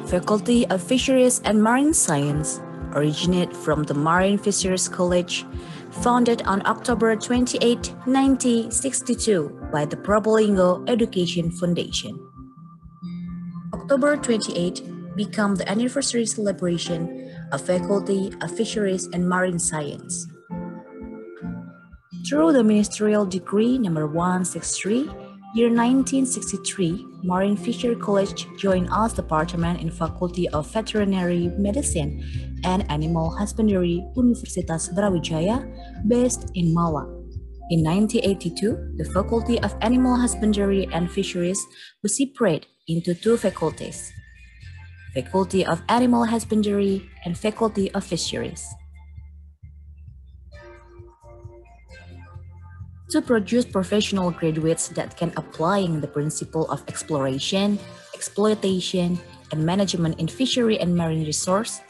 Faculty of Fisheries and Marine Science originated from the Marine Fisheries College, founded on October 28, 1962 by the Probolinggo Education Foundation. October 28 became the anniversary celebration of Faculty of Fisheries and Marine Science. Through the Ministerial Decree No. 163, year 1963, Marine Fisheries College joined us Department in Faculty of Veterinary Medicine and Animal Husbandry, Universitas Brawijaya, based in Malang. In 1982, the Faculty of Animal Husbandry and Fisheries was separated into two faculties, Faculty of Animal Husbandry and Faculty of Fisheries. To produce professional graduates that can applying the principle of exploration, exploitation, and management in fishery and marine resource,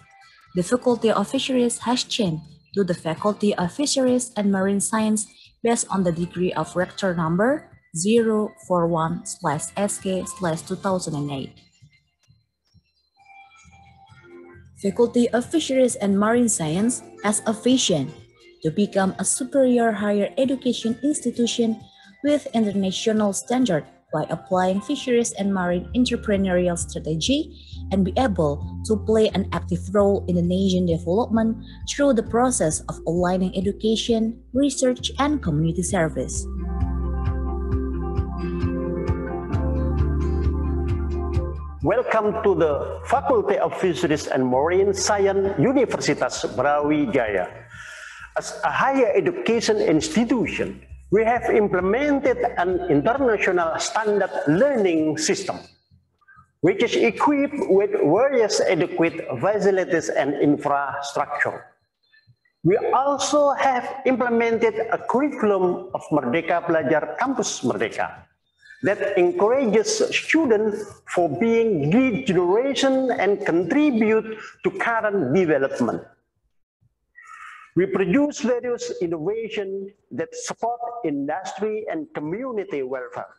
the Faculty of Fisheries has changed to the Faculty of Fisheries and Marine Science based on the degree of Rector number 041/SK/2008. Faculty of Fisheries and Marine Science has a vision to become a superior higher education institution with international standard by applying fisheries and marine entrepreneurial strategy and be able to play an active role in the nation development through the process of aligning education, research, and community service. Welcome to the Faculty of Fisheries and Marine Science, Universitas Brawijaya. As a higher education institution, we have implemented an international standard learning system, which is equipped with various adequate facilities and infrastructure. We also have implemented a curriculum of Merdeka Belajar Kampus Merdeka that encourages students for being lead generation and contribute to current development. We produce various innovations that support industry and community welfare,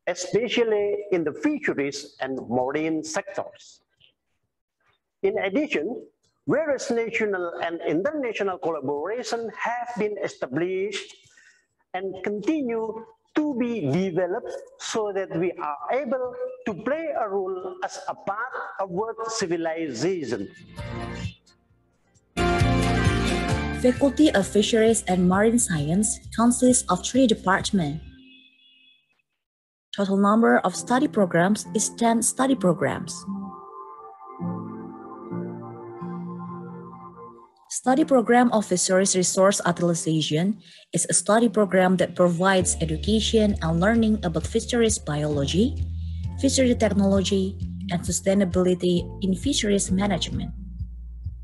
especially in the fisheries and marine sectors. In addition, various national and international collaboration have been established and continue to be developed so that we are able to play a role as a part of world civilization. Faculty of Fisheries and Marine Science consists of 3 departments. Total number of study programs is 10 study programs. Study Program of Fisheries Resource Utilization is a study program that provides education and learning about fisheries biology, fishery technology, and sustainability in fisheries management.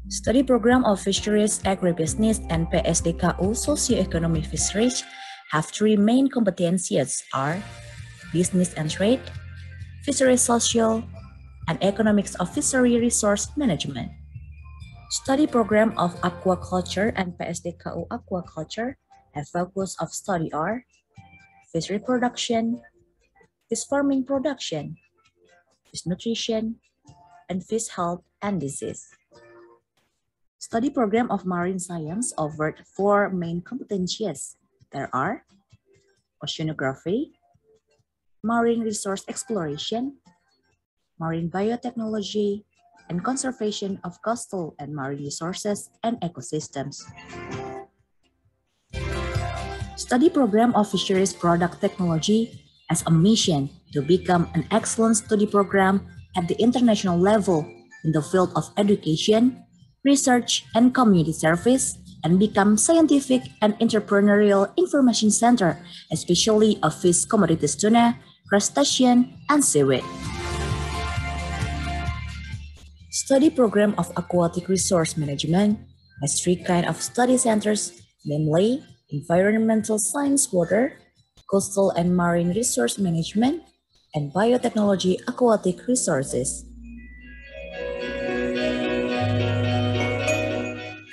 Study Program of Fisheries Agribusiness and PSDKU Socioeconomic Fisheries have 3 main competencies are business and trade, fisheries social, and economics of fishery resource management. Study Program of Aquaculture and PSDKU Aquaculture have focus of study are fishery production, fish farming production, fish nutrition, and fish health and disease. Study Program of Marine Science offered 4 main competencies. There are oceanography, marine resource exploration, marine biotechnology, and conservation of coastal and marine resources and ecosystems. Study Program of Fisheries Product Technology has a mission to become an excellent study program at the international level in the field of education, research, and community service, and become scientific and entrepreneurial information center, especially of fish commodities tuna, crustacean, and seaweed. Study Program of Aquatic Resource Management has 3 kinds of study centers, namely Environmental Science Water, Coastal and Marine Resource Management, and Biotechnology Aquatic Resources.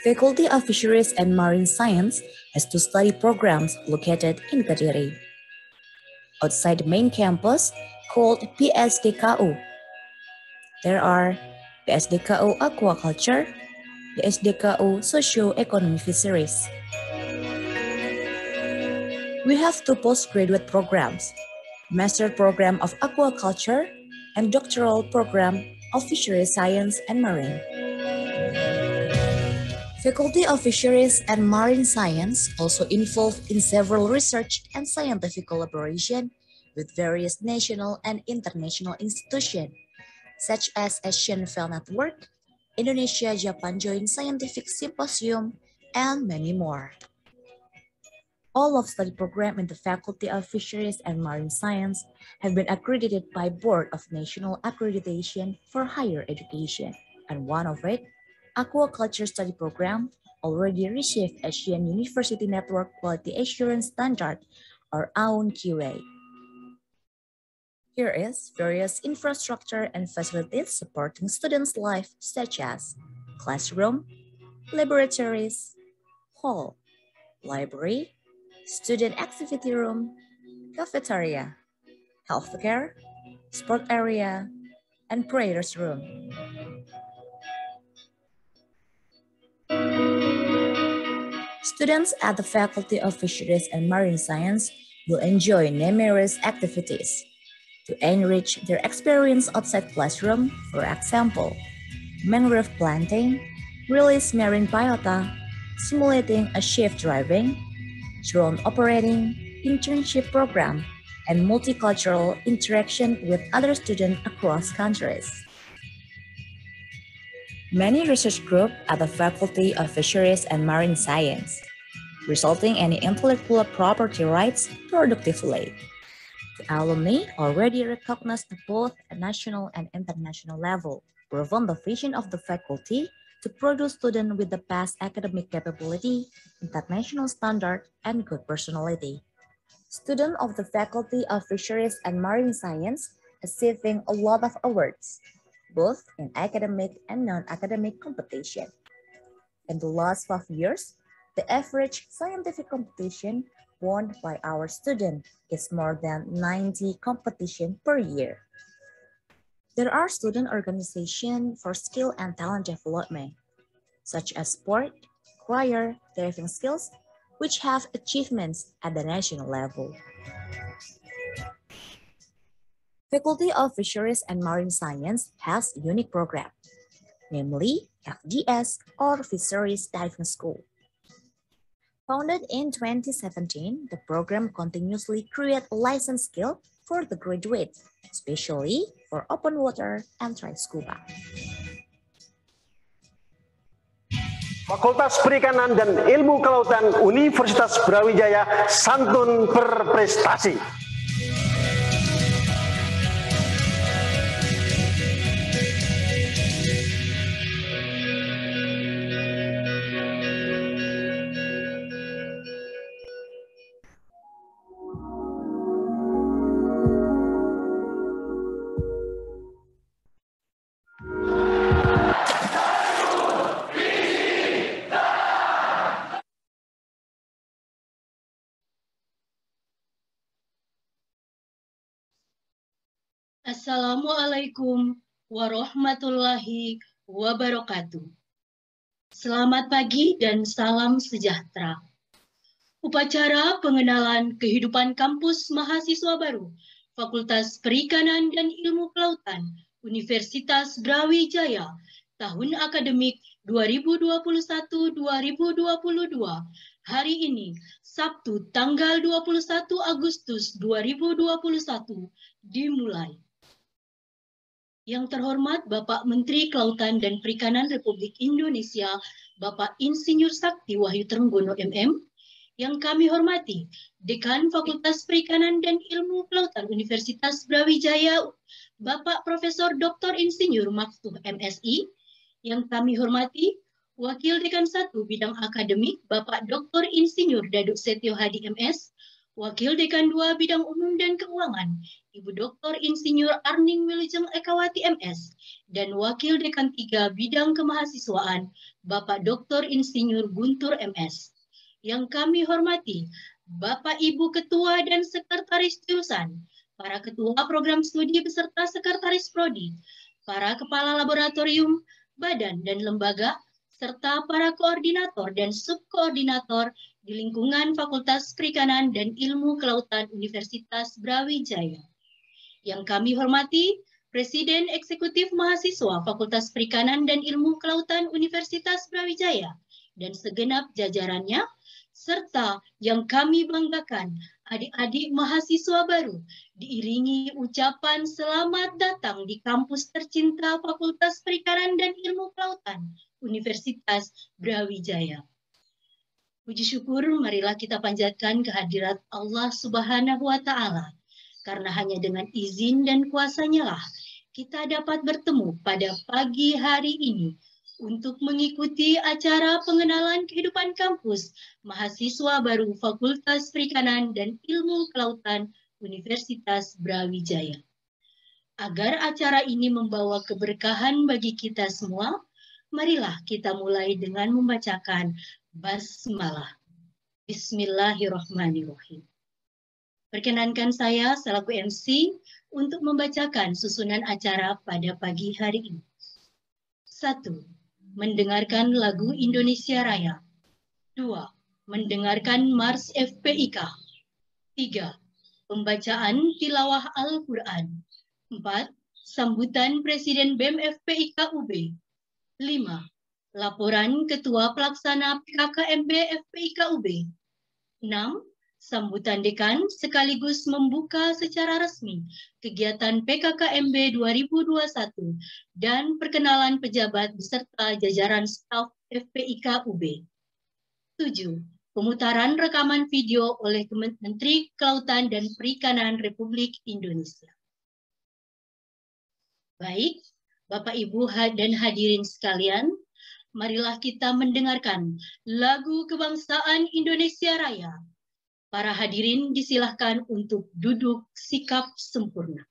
Faculty of Fisheries and Marine Science has 2 study programs located in Kediri. Outside the main campus, called PSDKU, There are the SDKU Aquaculture, the SDKU Socio-Economic Fisheries. We have two postgraduate programs, Master Program of Aquaculture and Doctoral Program of Fisheries Science and Marine. Faculty of Fisheries and Marine Science also involved in several research and scientific collaboration with various national and international institutions, such as Asian Fel Network, Indonesia-Japan Joint Scientific Symposium, and many more. All of study programs in the Faculty of Fisheries and Marine Science have been accredited by Board of National Accreditation for Higher Education, and one of it, Aquaculture Study Program, already received Asian University Network Quality Assurance Standard, or AUN-QA. Here is various infrastructure and facilities supporting students' life, such as classroom, laboratories, hall, library, student activity room, cafeteria, healthcare, sport area, and prayers room. Students at the Faculty of Fisheries and Marine Science will enjoy numerous activities to enrich their experience outside classroom, for example, mangrove planting, release marine biota, simulating a ship driving, drone operating, internship program, and multicultural interaction with other students across countries. Many research groups at the Faculty of Fisheries and Marine Science, resulting in intellectual property rights productively. The alumni already recognized at both a national and international level, proven the vision of the faculty to produce students with the best academic capability, international standard, and good personality. Students of the Faculty of Fisheries and Marine Science achieving a lot of awards, both in academic and non-academic competition. In the last 5 years, the average scientific competition won by our students is more than 90 competitions per year. There are student organizations for skill and talent development, such as sport, choir, diving skills, which have achievements at the national level. Faculty of Fisheries and Marine Science has a unique program, namely FDS or Fisheries Diving School. Founded in 2017, the program continuously creates license skill for the graduates, especially for open water and tri scuba. Fakultas Perikanan dan Ilmu Kelautan Universitas Brawijaya santun berprestasi. Assalamualaikum warahmatullahi wabarakatuh. Selamat pagi dan salam sejahtera. Upacara pengenalan kehidupan kampus mahasiswa baru Fakultas Perikanan dan Ilmu Kelautan Universitas Brawijaya tahun akademik 2021-2022 hari ini, Sabtu tanggal 21 Agustus 2021 dimulai. Yang terhormat Bapak Menteri Kelautan dan Perikanan Republik Indonesia, Bapak Insinyur Sakti Wahyu Trenggono MM, yang kami hormati Dekan Fakultas Perikanan dan Ilmu Kelautan Universitas Brawijaya, Bapak Profesor Dr. Insinyur Maktuh MSI, yang kami hormati Wakil Dekan 1 Bidang Akademik, Bapak Dr. Insinyur Daduk Setio Hadi MS, Wakil Dekan 2 Bidang Umum dan Keuangan, Ibu Dr. Insinyur Arning Wilujeng Ekawati MS, dan Wakil Dekan 3 Bidang Kemahasiswaan, Bapak Dr. Insinyur Guntur MS. Yang kami hormati, Bapak Ibu Ketua dan Sekretaris Jurusan, para Ketua Program Studi beserta Sekretaris Prodi, para kepala laboratorium, badan dan lembaga, serta para koordinator dan subkoordinator di lingkungan Fakultas Perikanan dan Ilmu Kelautan Universitas Brawijaya. Yang kami hormati, Presiden Eksekutif Mahasiswa Fakultas Perikanan dan Ilmu Kelautan Universitas Brawijaya dan segenap jajarannya, serta yang kami banggakan, adik-adik mahasiswa baru, diiringi ucapan selamat datang di kampus tercinta Fakultas Perikanan dan Ilmu Kelautan Universitas Brawijaya. Puji syukur, marilah kita panjatkan kehadirat Allah Subhanahu wa Ta'ala, karena hanya dengan izin dan kuasa-Nya lah kita dapat bertemu pada pagi hari ini untuk mengikuti acara pengenalan kehidupan kampus mahasiswa baru Fakultas Perikanan dan Ilmu Kelautan Universitas Brawijaya. Agar acara ini membawa keberkahan bagi kita semua, marilah kita mulai dengan membacakan basmalah. Bismillahirrahmanirrahim. Perkenankan saya selaku MC untuk membacakan susunan acara pada pagi hari ini. 1. Mendengarkan lagu Indonesia Raya. 2. Mendengarkan Mars FPIK. 3. Pembacaan tilawah Al-Quran. 4. Sambutan Presiden BEM FPIK UB. 5. Laporan Ketua Pelaksana PKKMB FPIK UB. 6. Sambutan dekan sekaligus membuka secara resmi kegiatan PKKMB 2021 dan perkenalan pejabat beserta jajaran staf FPIK UB. 7. Pemutaran rekaman video oleh Menteri Kelautan dan Perikanan Republik Indonesia. Baik, Bapak, Ibu, dan hadirin sekalian, marilah kita mendengarkan lagu kebangsaan Indonesia Raya. Para hadirin disilahkan untuk duduk sikap sempurna.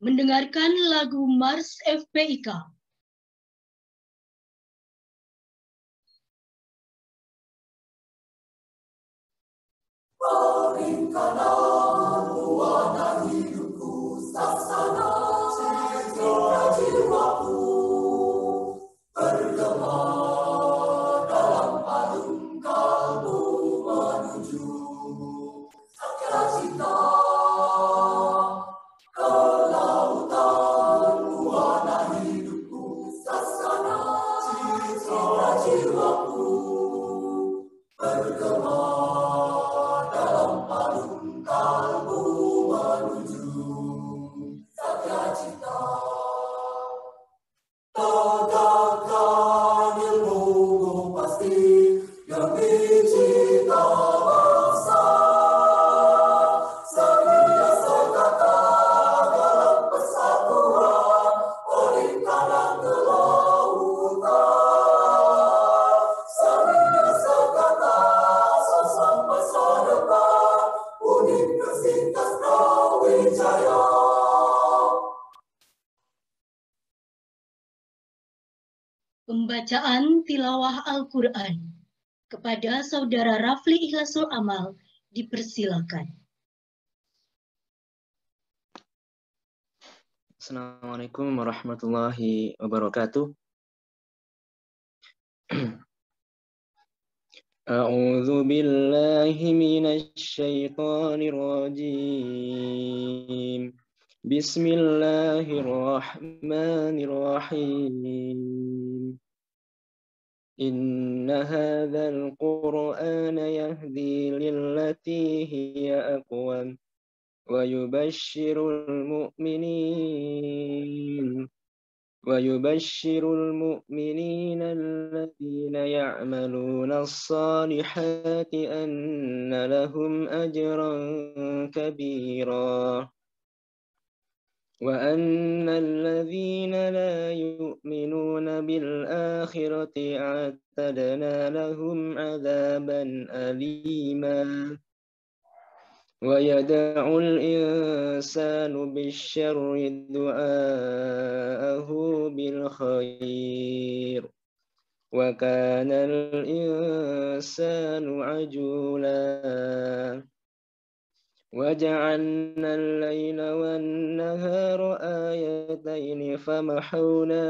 Mendengarkan lagu Mars FPIK. Berikanlah warna hidupku, sasana citra jiwaku, bergema dalam palung kalbu menuju sakya cinta. Ke lautan warna hidupku, sasana citra jiwaku, bergema dalam palung kalbu menuju sakya cinta. Tegakkan ilmu pasti demi cita Pembacaan tilawah Al-Quran kepada Saudara Rafli Ikhlasul Amal dipersilakan. Assalamualaikum warahmatullahi wabarakatuh. A'udzu billahi minasy syaithanir rajim. Bismillahirrahmanirrahim. Inna hadzal qur'ana yahdi lillati hiya aqwam wa yubashshirul mu'minin alladhina ya'maluna as-salihati anna lahum ajran kabira wa anna alladhina la yu'minuna bil akhirati a'tadna lahum 'adzaban alima wa yad'ul insanu bisyarri du'aahu bil khair wa kana al insanu ajula wa ja'alna al-laila wan nahara ayatayn famahawna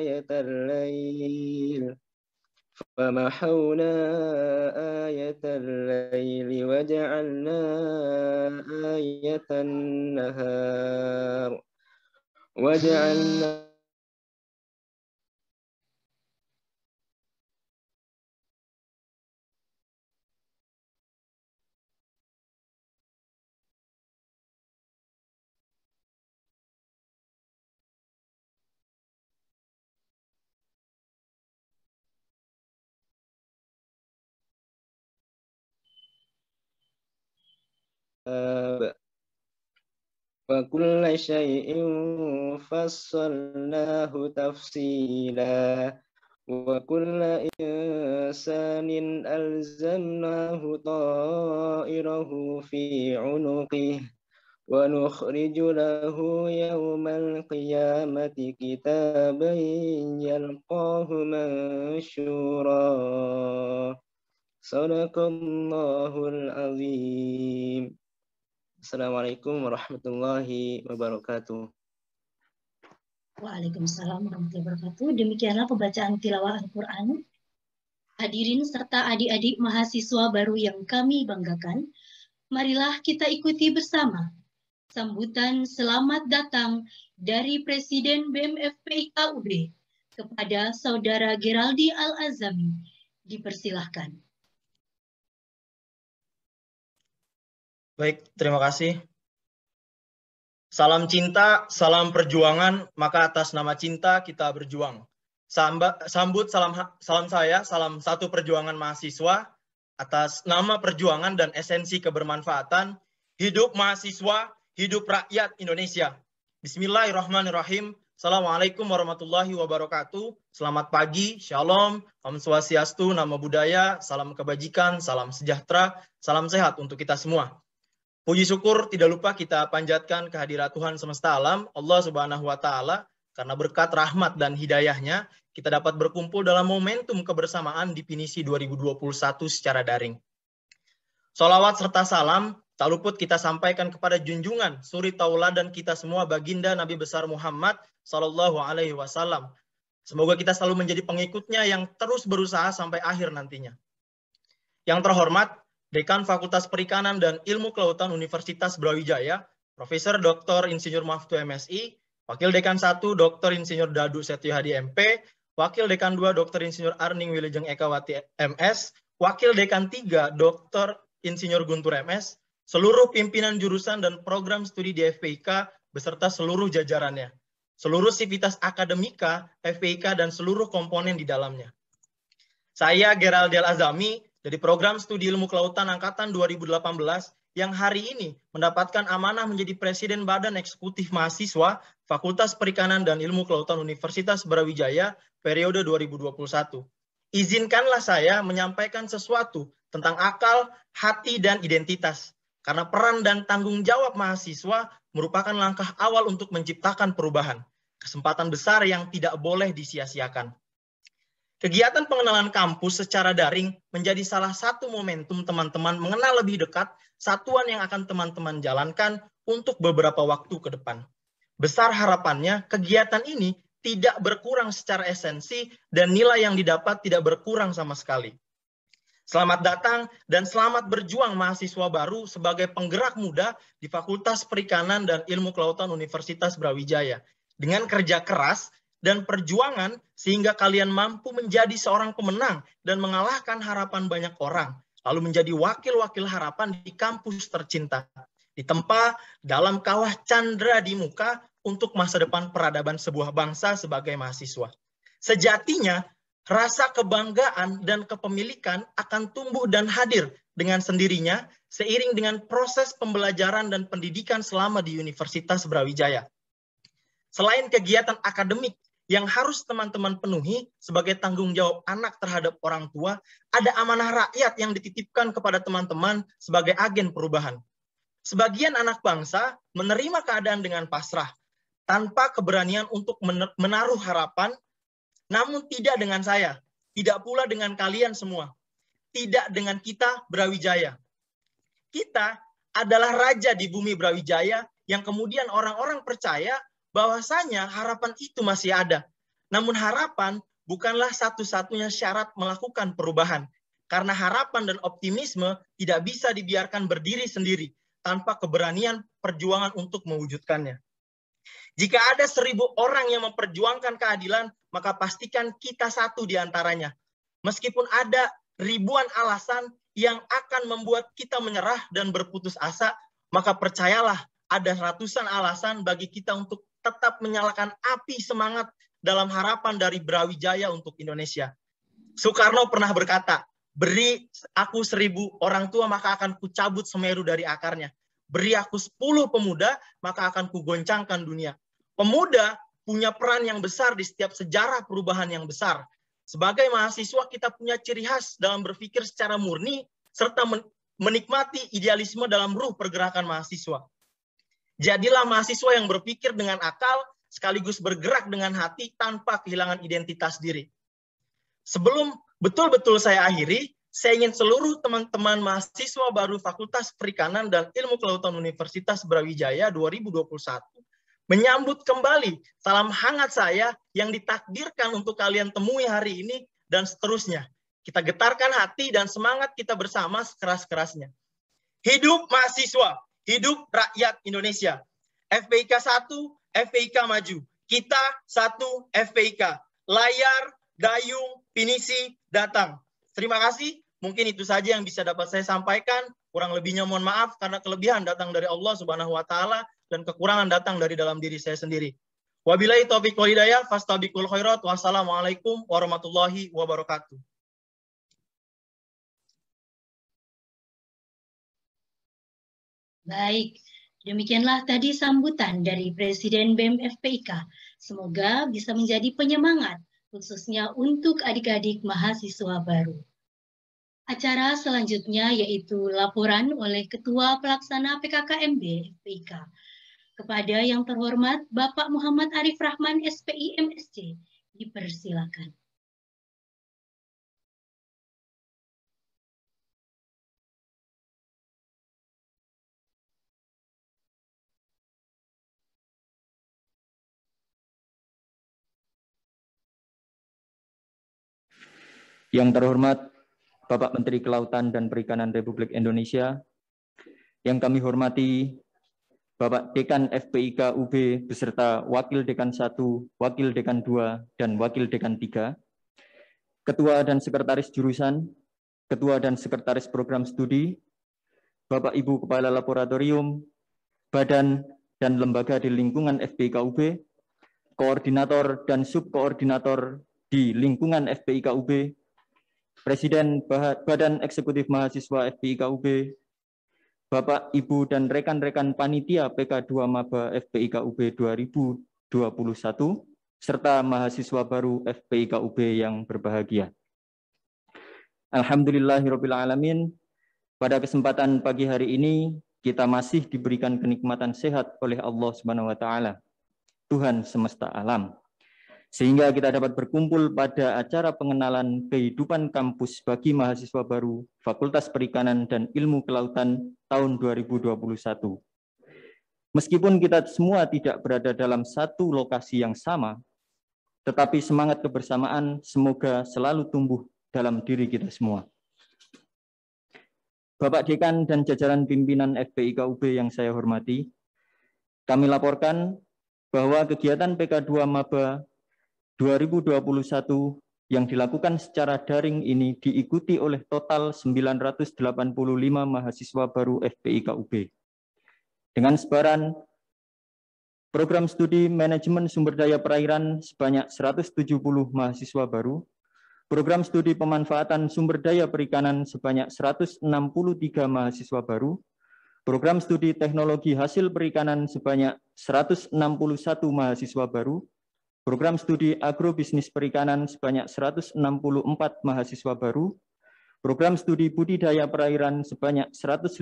ayatal lail آية الليل وجعلنا آية النهار وجعلنا وكل شيء فصلناه تفصيلا وكل إنسان ألزمناه طائره في عنقه ونخرج له يوم القيامة كتابا يلقاه منشورا صدق الله العظيم. Assalamualaikum warahmatullahi wabarakatuh. Waalaikumsalam warahmatullahi wabarakatuh. Demikianlah pembacaan tilawah Al-Quran. Hadirin serta adik-adik mahasiswa baru yang kami banggakan, marilah kita ikuti bersama sambutan selamat datang dari Presiden BMFPIK UB kepada Saudara Geraldi Al-Azami. Dipersilahkan. Baik, terima kasih. Salam cinta, salam perjuangan, maka atas nama cinta kita berjuang. Sambut salam saya, salam satu perjuangan mahasiswa, atas nama perjuangan dan esensi kebermanfaatan, hidup mahasiswa, hidup rakyat Indonesia. Bismillahirrahmanirrahim. Assalamualaikum warahmatullahi wabarakatuh. Selamat pagi, shalom, om swastiastu, namo buddhaya, salam kebajikan, salam sejahtera, salam sehat untuk kita semua. Puji syukur tidak lupa kita panjatkan kehadirat Tuhan semesta alam, Allah Subhanahu wa Ta'ala, karena berkat rahmat dan hidayahnya, kita dapat berkumpul dalam momentum kebersamaan di Pinisi 2021 secara daring. Sholawat serta salam tak luput kita sampaikan kepada junjungan, suri tauladan kita semua, baginda Nabi besar Muhammad Sallallahu Alaihi Wasallam. Semoga kita selalu menjadi pengikutnya yang terus berusaha sampai akhir nantinya. Yang terhormat, Dekan Fakultas Perikanan dan Ilmu Kelautan Universitas Brawijaya, Profesor Dr. Insinyur Maftu MSI, Wakil Dekan 1 Dr. Insinyur Dadu Setio Hadi MP, Wakil Dekan 2 Dr. Insinyur Arning Wilujeng Ekawati MS, Wakil Dekan 3 Dr. Insinyur Guntur MS, seluruh pimpinan jurusan dan program studi di FPIK beserta seluruh jajarannya, seluruh sivitas akademika FPIK dan seluruh komponen di dalamnya. Saya Geraldi Al-Azami dari program studi ilmu kelautan angkatan 2018 yang hari ini mendapatkan amanah menjadi Presiden Badan Eksekutif Mahasiswa Fakultas Perikanan dan Ilmu Kelautan Universitas Brawijaya periode 2021. Izinkanlah saya menyampaikan sesuatu tentang akal, hati, dan identitas. Karena peran dan tanggung jawab mahasiswa merupakan langkah awal untuk menciptakan perubahan. Kesempatan besar yang tidak boleh disia-siakan. Kegiatan pengenalan kampus secara daring menjadi salah satu momentum teman-teman mengenal lebih dekat satuan yang akan teman-teman jalankan untuk beberapa waktu ke depan. Besar harapannya kegiatan ini tidak berkurang secara esensi dan nilai yang didapat tidak berkurang sama sekali. Selamat datang dan selamat berjuang mahasiswa baru sebagai penggerak muda di Fakultas Perikanan dan Ilmu Kelautan Universitas Brawijaya. Dengan kerja keras dan perjuangan sehingga kalian mampu menjadi seorang pemenang dan mengalahkan harapan banyak orang, lalu menjadi wakil-wakil harapan di kampus tercinta, ditempa dalam kawah candra di muka untuk masa depan peradaban sebuah bangsa sebagai mahasiswa. Sejatinya, rasa kebanggaan dan kepemilikan akan tumbuh dan hadir dengan sendirinya seiring dengan proses pembelajaran dan pendidikan selama di Universitas Brawijaya. Selain kegiatan akademik yang harus teman-teman penuhi sebagai tanggung jawab anak terhadap orang tua, ada amanah rakyat yang dititipkan kepada teman-teman sebagai agen perubahan. Sebagian anak bangsa menerima keadaan dengan pasrah, tanpa keberanian untuk menaruh harapan, namun tidak dengan saya, tidak pula dengan kalian semua, tidak dengan kita Brawijaya. Kita adalah raja di bumi Brawijaya yang kemudian orang-orang percaya bahwasanya harapan itu masih ada. Namun harapan bukanlah satu-satunya syarat melakukan perubahan. Karena harapan dan optimisme tidak bisa dibiarkan berdiri sendiri tanpa keberanian perjuangan untuk mewujudkannya. Jika ada 1000 orang yang memperjuangkan keadilan, maka pastikan kita satu di antaranya. Meskipun ada ribuan alasan yang akan membuat kita menyerah dan berputus asa, maka percayalah ada ratusan alasan bagi kita untuk tetap menyalakan api semangat dalam harapan dari Brawijaya untuk Indonesia. Soekarno pernah berkata, beri aku 1000 orang tua maka akan kucabut Semeru dari akarnya. Beri aku 10 pemuda maka akan kugoncangkan dunia. Pemuda punya peran yang besar di setiap sejarah perubahan yang besar. Sebagai mahasiswa kita punya ciri khas dalam berpikir secara murni serta menikmati idealisme dalam ruh pergerakan mahasiswa. Jadilah mahasiswa yang berpikir dengan akal, sekaligus bergerak dengan hati tanpa kehilangan identitas diri. Sebelum betul-betul saya akhiri, saya ingin seluruh teman-teman mahasiswa baru Fakultas Perikanan dan Ilmu Kelautan Universitas Brawijaya 2021 menyambut kembali salam hangat saya yang ditakdirkan untuk kalian temui hari ini dan seterusnya. Kita getarkan hati dan semangat kita bersama sekeras-kerasnya. Hidup mahasiswa! Hidup rakyat Indonesia. FPIK 1, FPIK maju. Kita 1 FPIK. Layar, dayung, pinisi, datang. Terima kasih. Mungkin itu saja yang bisa dapat saya sampaikan. Kurang lebihnya mohon maaf karena kelebihan datang dari Allah Subhanahu wa taala dan kekurangan datang dari dalam diri saya sendiri. Wabillahi taufiq wal hidayah, fastabiqul khairat. Wassalamualaikum warahmatullahi wabarakatuh. Baik, demikianlah tadi sambutan dari Presiden BEM FPIK. Semoga bisa menjadi penyemangat, khususnya untuk adik-adik mahasiswa baru. Acara selanjutnya yaitu laporan oleh Ketua Pelaksana PKKMB FPIK. Kepada yang terhormat Bapak Muhammad Arif Rahman SPI MSc, dipersilakan. Yang terhormat Bapak Menteri Kelautan dan Perikanan Republik Indonesia, yang kami hormati Bapak Dekan FPIK UB beserta Wakil Dekan 1, Wakil Dekan 2, dan Wakil Dekan 3, Ketua dan Sekretaris Jurusan, Ketua dan Sekretaris Program Studi, Bapak Ibu Kepala Laboratorium, Badan dan Lembaga di lingkungan FPIK UB, Koordinator dan Subkoordinator di lingkungan FPIK UB, Presiden Badan Eksekutif Mahasiswa FPIK UB, Bapak, Ibu, dan rekan-rekan panitia PK2 Maba FPIK UB 2021, serta mahasiswa baru FPIK UB yang berbahagia. Alhamdulillahirrabbilalamin, pada kesempatan pagi hari ini, kita masih diberikan kenikmatan sehat oleh Allah Subhanahu wa Ta'ala. Tuhan semesta alam. Sehingga kita dapat berkumpul pada acara pengenalan kehidupan kampus bagi mahasiswa baru Fakultas Perikanan dan Ilmu Kelautan tahun 2021. Meskipun kita semua tidak berada dalam satu lokasi yang sama, tetapi semangat kebersamaan semoga selalu tumbuh dalam diri kita semua. Bapak Dekan dan jajaran pimpinan FPIK UB yang saya hormati, kami laporkan bahwa kegiatan PK2 Maba 2021 yang dilakukan secara daring ini diikuti oleh total 985 mahasiswa baru FPIK UB. Dengan sebaran program studi manajemen sumber daya perairan sebanyak 170 mahasiswa baru, program studi pemanfaatan sumber daya perikanan sebanyak 163 mahasiswa baru, program studi teknologi hasil perikanan sebanyak 161 mahasiswa baru, program studi agrobisnis perikanan sebanyak 164 mahasiswa baru, program studi budidaya perairan sebanyak 158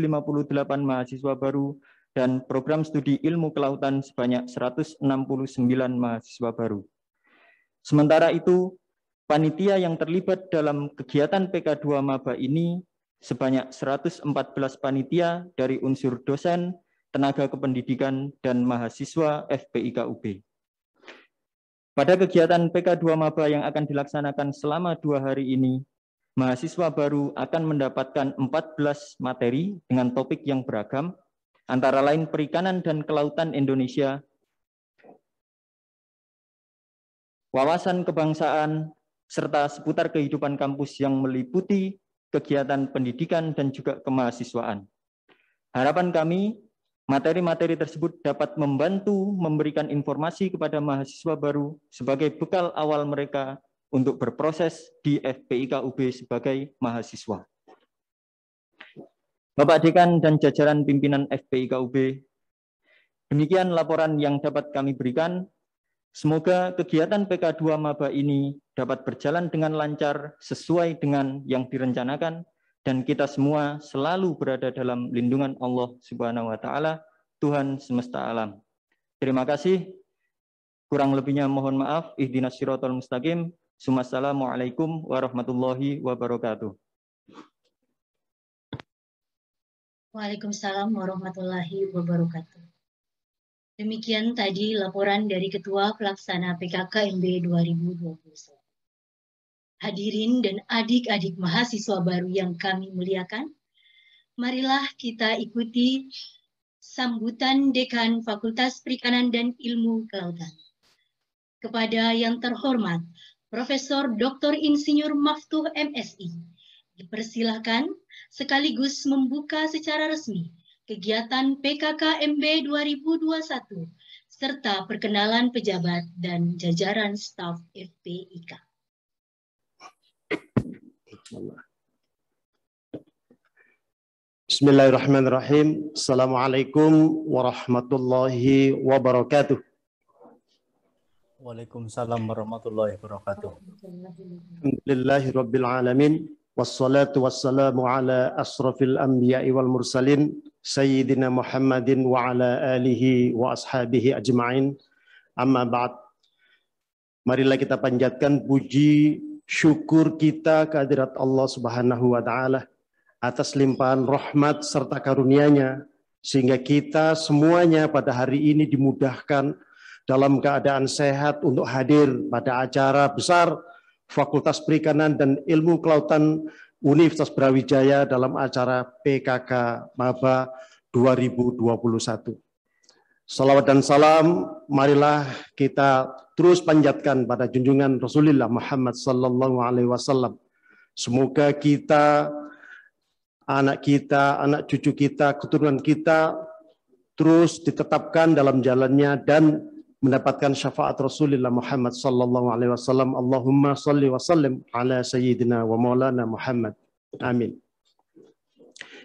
mahasiswa baru, dan program studi ilmu kelautan sebanyak 169 mahasiswa baru. Sementara itu, panitia yang terlibat dalam kegiatan PK2 Maba ini sebanyak 114 panitia dari unsur dosen, tenaga kependidikan, dan mahasiswa FPIK UB. Pada kegiatan PK2 Maba yang akan dilaksanakan selama 2 hari ini, mahasiswa baru akan mendapatkan 14 materi dengan topik yang beragam, antara lain perikanan dan kelautan Indonesia, wawasan kebangsaan, serta seputar kehidupan kampus yang meliputi kegiatan pendidikan dan juga kemahasiswaan. Harapan kami, materi-materi tersebut dapat membantu memberikan informasi kepada mahasiswa baru sebagai bekal awal mereka untuk berproses di FPIK UB sebagai mahasiswa. Bapak Dekan dan jajaran pimpinan FPIK UB, demikian laporan yang dapat kami berikan. Semoga kegiatan PK2 Maba ini dapat berjalan dengan lancar sesuai dengan yang direncanakan, dan kita semua selalu berada dalam lindungan Allah Subhanahu wa Ta'ala, Tuhan semesta alam. Terima kasih. Kurang lebihnya mohon maaf. Ihdinas siratal mustaqim. Assalamualaikum warahmatullahi wabarakatuh. Waalaikumsalam warahmatullahi wabarakatuh. Demikian tadi laporan dari Ketua Pelaksana PKKMB 2021. Hadirin dan adik-adik mahasiswa baru yang kami muliakan, marilah kita ikuti sambutan Dekan Fakultas Perikanan dan Ilmu Kelautan. Kepada yang terhormat Profesor Dr. Insinyur Maftuh MSI, dipersilahkan sekaligus membuka secara resmi kegiatan PKKMB 2021 serta perkenalan pejabat dan jajaran staf FPIK. Bismillahirrahmanirrahim. Assalamualaikum warahmatullahi wabarakatuh. Waalaikumsalam warahmatullahi wabarakatuh. Alhamdulillahirabbil alamin. Wassalatu wassalamu ala asrafil anbiya'i wal mursalin sayyidina Muhammadin wa ala alihi wa ashabihi ajma'in. Amma ba'd. Marilah kita panjatkan puji syukur kita kehadirat Allah Subhanahu wa Ta'ala atas limpahan rahmat serta karunia-Nya, sehingga kita semuanya pada hari ini dimudahkan dalam keadaan sehat untuk hadir pada acara besar Fakultas Perikanan dan Ilmu Kelautan Universitas Brawijaya dalam acara PKK Maba 2021. Salawat dan salam, marilah kita terus panjatkan pada junjungan Rasulullah Muhammad sallallahu alaihi wasallam. Semoga kita, anak cucu kita, keturunan kita terus ditetapkan dalam jalannya dan mendapatkan syafaat Rasulullah Muhammad sallallahu alaihi wasallam. Allahumma salli wa sallim ala sayyidina wa maulana Muhammad. Amin.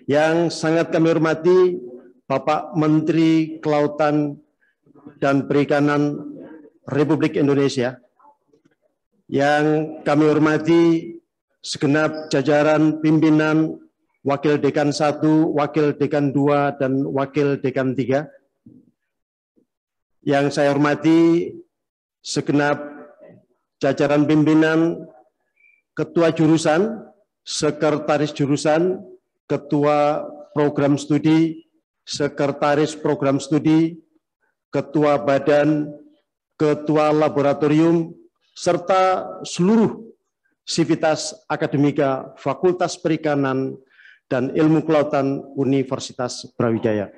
Yang sangat kami hormati Bapak Menteri Kelautan dan Perikanan Republik Indonesia, yang kami hormati segenap jajaran pimpinan Wakil Dekan 1, Wakil Dekan 2, dan Wakil Dekan 3, Yang saya hormati segenap jajaran pimpinan, ketua jurusan, sekretaris jurusan, ketua program studi, sekretaris program studi, ketua badan, ketua laboratorium, serta seluruh sivitas akademika Fakultas Perikanan dan Ilmu Kelautan Universitas Brawijaya.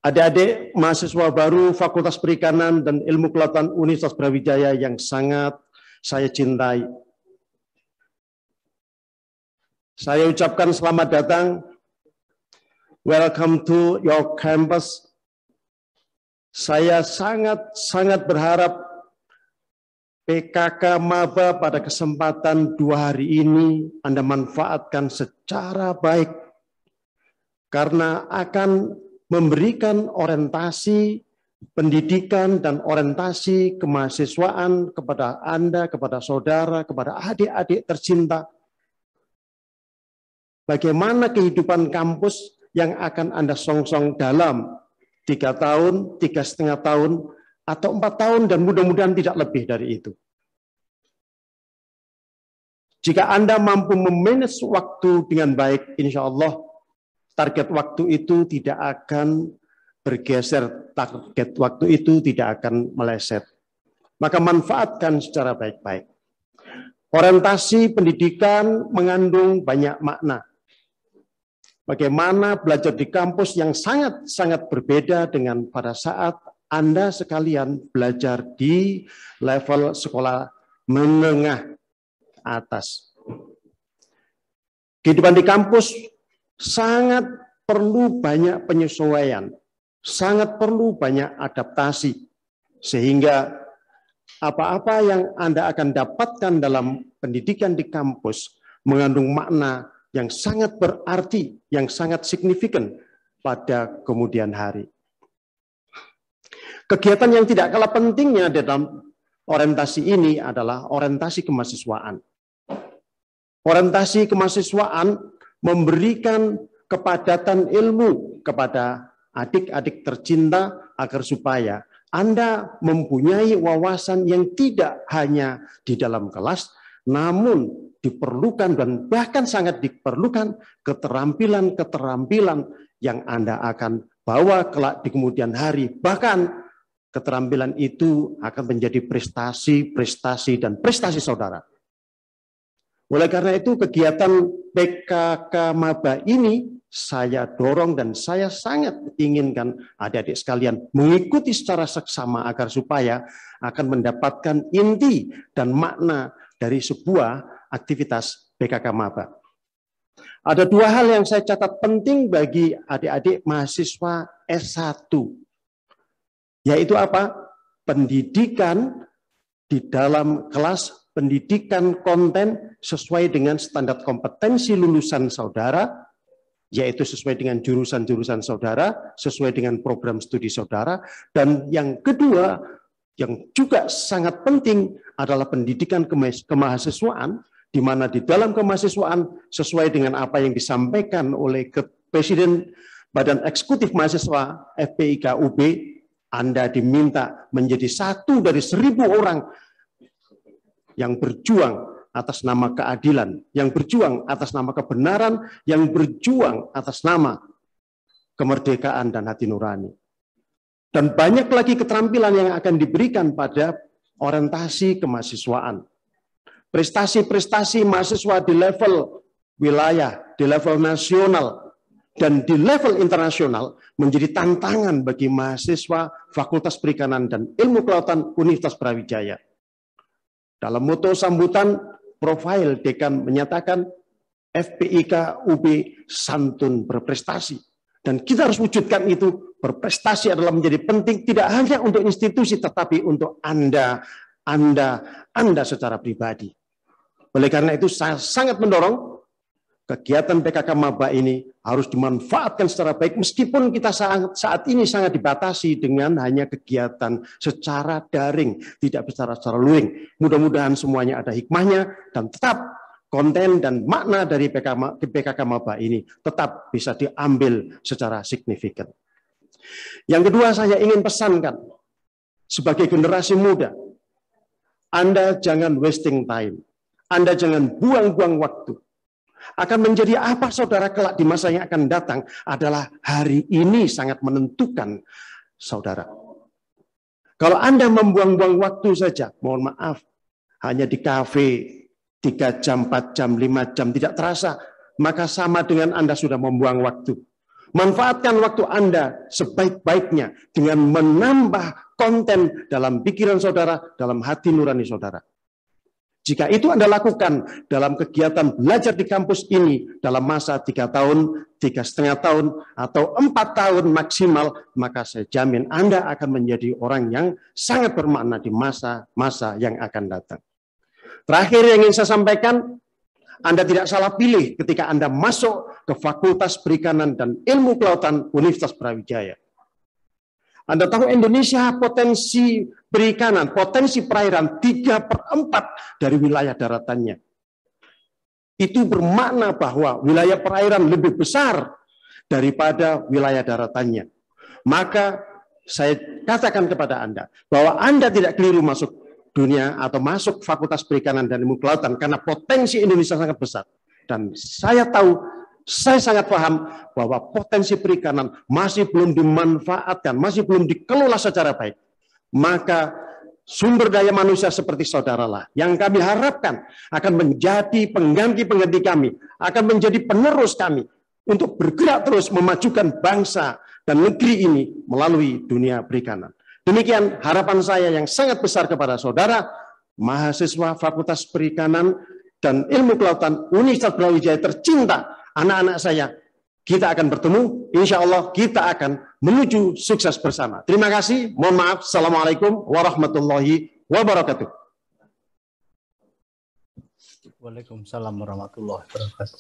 Adik-adik mahasiswa baru Fakultas Perikanan dan Ilmu Kelautan Universitas Brawijaya yang sangat saya cintai. Saya ucapkan selamat datang. Welcome to your campus. Saya sangat berharap PKK Maba pada kesempatan 2 hari ini Anda manfaatkan secara baik karena akan memberikan orientasi pendidikan dan orientasi kemahasiswaan kepada Anda, kepada saudara, kepada adik-adik tercinta. Bagaimana kehidupan kampus yang akan Anda songsong dalam 3 tahun, 3,5 tahun, atau 4 tahun, dan mudah-mudahan tidak lebih dari itu. Jika Anda mampu memanage waktu dengan baik, insya Allah target waktu itu tidak akan bergeser, target waktu itu tidak akan meleset. Maka manfaatkan secara baik-baik. Orientasi pendidikan mengandung banyak makna. Bagaimana belajar di kampus yang sangat berbeda dengan pada saat Anda sekalian belajar di level sekolah menengah atas. Kehidupan di kampus sangat perlu banyak penyesuaian, sangat perlu banyak adaptasi, sehingga apa-apa yang Anda akan dapatkan dalam pendidikan di kampus mengandung makna yang sangat berarti, yang sangat signifikan pada kemudian hari. Kegiatan yang tidak kalah pentingnya dalam orientasi ini adalah orientasi kemahasiswaan. Orientasi kemahasiswaan memberikan kepadatan ilmu kepada adik-adik tercinta agar supaya Anda mempunyai wawasan yang tidak hanya di dalam kelas, namun diperlukan dan bahkan sangat diperlukan keterampilan-keterampilan yang Anda akan bawa kelak di kemudian hari. Bahkan keterampilan itu akan menjadi prestasi dan prestasi saudara. Oleh karena itu kegiatan PKK Maba ini saya dorong dan saya sangat inginkan adik-adik sekalian mengikuti secara seksama agar supaya akan mendapatkan inti dan makna dari sebuah aktivitas PKK Maba. Ada 2 hal yang saya catat penting bagi adik-adik mahasiswa S1. Yaitu apa? Pendidikan di dalam kelas, pendidikan konten sesuai dengan standar kompetensi lulusan saudara, yaitu sesuai dengan jurusan-jurusan saudara, sesuai dengan program studi saudara. Dan yang kedua, yang juga sangat penting adalah pendidikan kemahasiswaan, di mana di dalam kemahasiswaan sesuai dengan apa yang disampaikan oleh Presiden Badan Eksekutif Mahasiswa FPIK UB, Anda diminta menjadi 1 dari 1.000 orang yang berjuang atas nama keadilan, yang berjuang atas nama kebenaran, yang berjuang atas nama kemerdekaan dan hati nurani. Dan banyak lagi keterampilan yang akan diberikan pada orientasi kemahasiswaan. Prestasi-prestasi mahasiswa di level wilayah, di level nasional, dan di level internasional menjadi tantangan bagi mahasiswa Fakultas Perikanan dan Ilmu Kelautan Universitas Brawijaya. Dalam moto sambutan, profil dekan menyatakan FPIK UB santun berprestasi. Dan kita harus wujudkan itu. Berprestasi adalah menjadi penting tidak hanya untuk institusi, tetapi untuk Anda secara pribadi. Oleh karena itu saya sangat mendorong kegiatan PKK Maba ini harus dimanfaatkan secara baik, meskipun kita saat ini sangat dibatasi dengan hanya kegiatan secara daring, tidak secara luring. Mudah-mudahan semuanya ada hikmahnya, dan tetap konten dan makna dari PKK Maba ini tetap bisa diambil secara signifikan. Yang kedua, saya ingin pesankan sebagai generasi muda, Anda jangan wasting time. Anda jangan buang-buang waktu. Akan menjadi apa saudara kelak di masa yang akan datang adalah hari ini sangat menentukan saudara. Kalau Anda membuang-buang waktu saja, mohon maaf, hanya di kafe 3 jam, 4 jam, 5 jam tidak terasa, maka sama dengan Anda sudah membuang waktu. Manfaatkan waktu Anda sebaik-baiknya dengan menambah konten dalam pikiran saudara, dalam hati nurani saudara. Jika itu Anda lakukan dalam kegiatan belajar di kampus ini dalam masa 3 tahun, 3,5 tahun, atau 4 tahun maksimal, maka saya jamin Anda akan menjadi orang yang sangat bermakna di masa-masa yang akan datang. Terakhir yang ingin saya sampaikan, Anda tidak salah pilih ketika Anda masuk ke Fakultas Perikanan dan Ilmu Kelautan Universitas Brawijaya. Anda tahu Indonesia potensi perikanan, potensi perairan 3/4 dari wilayah daratannya. Itu bermakna bahwa wilayah perairan lebih besar daripada wilayah daratannya. Maka saya katakan kepada Anda bahwa Anda tidak keliru masuk dunia atau masuk Fakultas Perikanan dan Ilmu Kelautan karena potensi Indonesia sangat besar. Dan saya tahu, saya sangat paham bahwa potensi perikanan masih belum dimanfaatkan, masih belum dikelola secara baik. Maka sumber daya manusia seperti saudaralah yang kami harapkan akan menjadi pengganti-pengganti kami, akan menjadi penerus kami untuk bergerak terus memajukan bangsa dan negeri ini melalui dunia perikanan. Demikian harapan saya yang sangat besar kepada saudara, mahasiswa Fakultas Perikanan dan Ilmu Kelautan Universitas Brawijaya tercinta, anak-anak saya, kita akan bertemu, insya Allah kita akan menuju sukses bersama. Terima kasih, mohon maaf, Assalamualaikum warahmatullahi wabarakatuh. Waalaikumsalam warahmatullahi wabarakatuh.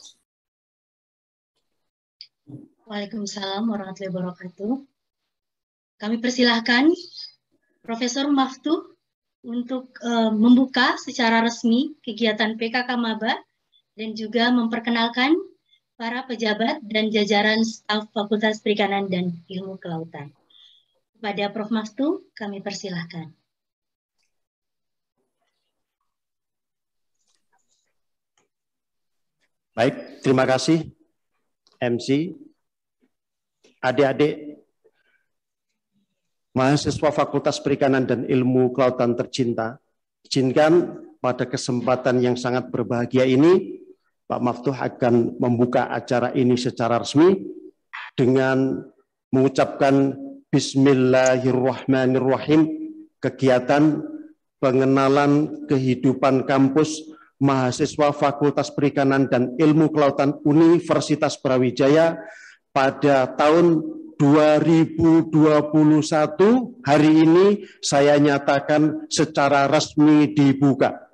Waalaikumsalam warahmatullahi wabarakatuh. Kami persilahkan Profesor Maftuh untuk membuka secara resmi kegiatan PKK Maba dan juga memperkenalkan para pejabat dan jajaran staf Fakultas Perikanan dan Ilmu Kelautan. Kepada Prof. Maftuh, kami persilahkan. Baik, terima kasih MC, adik-adik mahasiswa Fakultas Perikanan dan Ilmu Kelautan tercinta. Izinkan pada kesempatan yang sangat berbahagia ini, Pak Maftuh akan membuka acara ini secara resmi dengan mengucapkan Bismillahirrahmanirrahim, kegiatan pengenalan kehidupan kampus mahasiswa Fakultas Perikanan dan Ilmu Kelautan Universitas Brawijaya pada tahun 2021. Hari ini saya nyatakan secara resmi dibuka.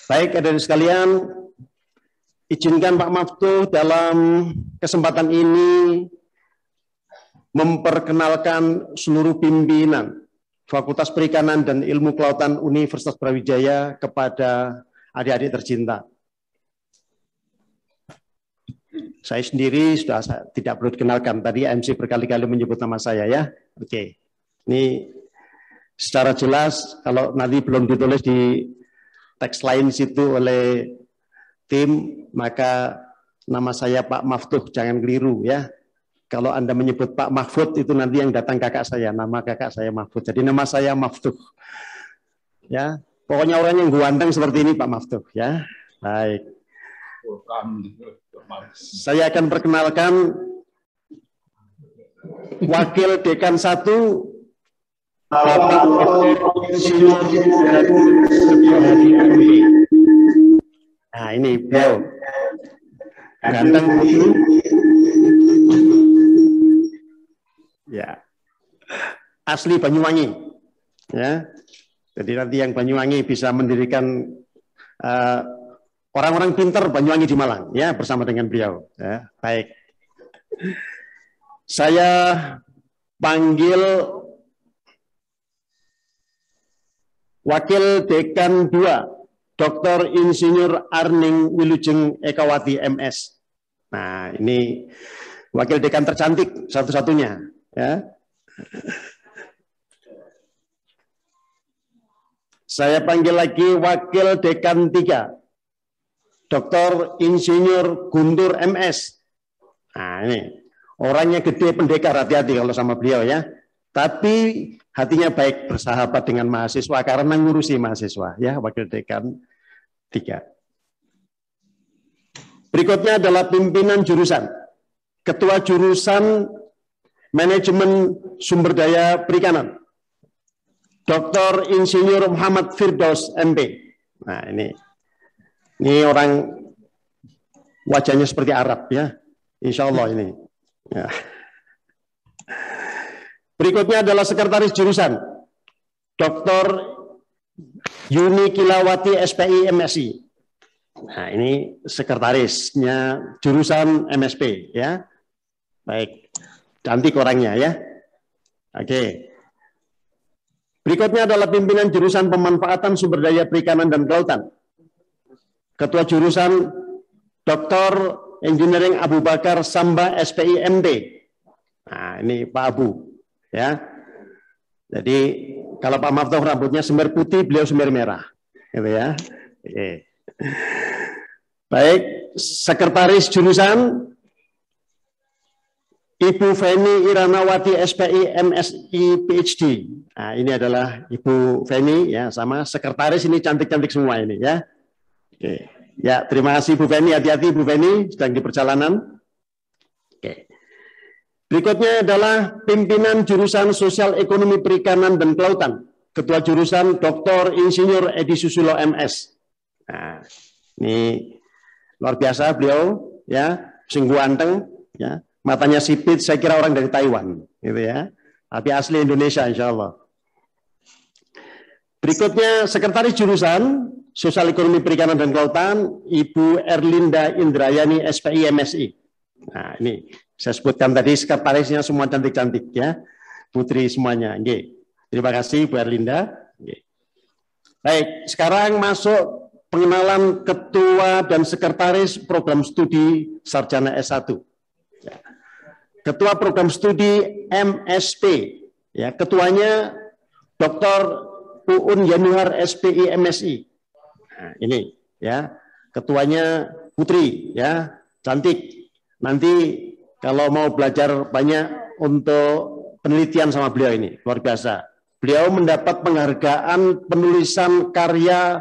Baik, adik-adik sekalian, izinkan Pak Maftuh dalam kesempatan ini memperkenalkan seluruh pimpinan Fakultas Perikanan dan Ilmu Kelautan Universitas Brawijaya kepada adik-adik tercinta. Saya sendiri sudah tidak perlu dikenalkan, tadi MC berkali-kali menyebut nama saya ya. Oke, ini secara jelas kalau nanti belum ditulis di teks lain situ oleh tim, maka nama saya Pak Maftuh, jangan keliru ya. Kalau Anda menyebut Pak Mahfud, itu nanti yang datang kakak saya, nama kakak saya Mahfud. Jadi nama saya Maftuh. Ya, pokoknya orang yang ganteng seperti ini Pak Maftuh ya. Baik. Saya akan perkenalkan Wakil Dekan 1 Bapak Insinyur Setiawadi MB. Nah ini beliau ganteng ya, asli Banyuwangi ya. Jadi nanti yang Banyuwangi bisa mendirikan orang-orang pintar Banyuwangi di Malang, ya, bersama dengan beliau. Ya, baik. Saya panggil Wakil Dekan 2, Dr. Insinyur Arning Wilujeng Ekawati MS. Nah, ini Wakil Dekan tercantik satu-satunya, ya. Saya panggil lagi Wakil Dekan 3, Dr. Insinyur Guntur MS. Nah, ini orangnya gede, pendekar, hati-hati kalau sama beliau, ya. Tapi hatinya baik, bersahabat dengan mahasiswa karena ngurusi mahasiswa, ya, Wakil Dekan 3. Berikutnya adalah pimpinan jurusan. Ketua jurusan Manajemen Sumber Daya Perikanan, Dr. Insinyur Muhammad Firdaus MP. Nah, ini orang wajahnya seperti Arab, ya. Insya Allah ini. Ya. Berikutnya adalah sekretaris jurusan, Dr. Yuni Kilawati SPI MSI. Nah, ini sekretarisnya jurusan MSP, ya. Baik, cantik orangnya, ya. Oke. Berikutnya adalah pimpinan jurusan pemanfaatan sumber daya perikanan dan kelautan. Ketua jurusan Dr. Engineering Abu Bakar Samba SPI MD. Nah, ini Pak Abu, ya. Jadi kalau Pak Maftuh rambutnya semir putih, beliau semir merah, gitu ya. Oke. Baik, sekretaris jurusan Ibu Feni Iranawati SPI MSI PhD. Nah, ini adalah Ibu Feni, ya, sama sekretaris ini cantik-cantik semua ini, ya. Oke. Ya, terima kasih Bu Feni, hati-hati Bu Feni sedang di perjalanan. Oke. Berikutnya adalah pimpinan jurusan Sosial Ekonomi Perikanan dan Kelautan. Ketua jurusan Dr. Insinyur Edi Susulo MS. Nah, ini luar biasa beliau, ya, singgu anteng, ya. Matanya sipit, saya kira orang dari Taiwan, gitu ya. Tapi asli Indonesia, insya Allah. Berikutnya sekretaris jurusan Sosial Ekonomi Perikanan dan Kelautan, Ibu Erlinda Indrayani SPI MSI. Nah, ini saya sebutkan tadi sekretarisnya semua cantik-cantik, ya, putri semuanya. Oke. Terima kasih Bu Erlinda. Oke. Baik, sekarang masuk pengenalan ketua dan sekretaris program studi sarjana S1. Ketua program studi MSP, ya, ketuanya Dr. Uun Yanuar SPI MSI. Nah, ini, ya, ketuanya putri, ya, cantik. Nanti kalau mau belajar banyak untuk penelitian sama beliau ini, luar biasa. Beliau mendapat penghargaan penulisan karya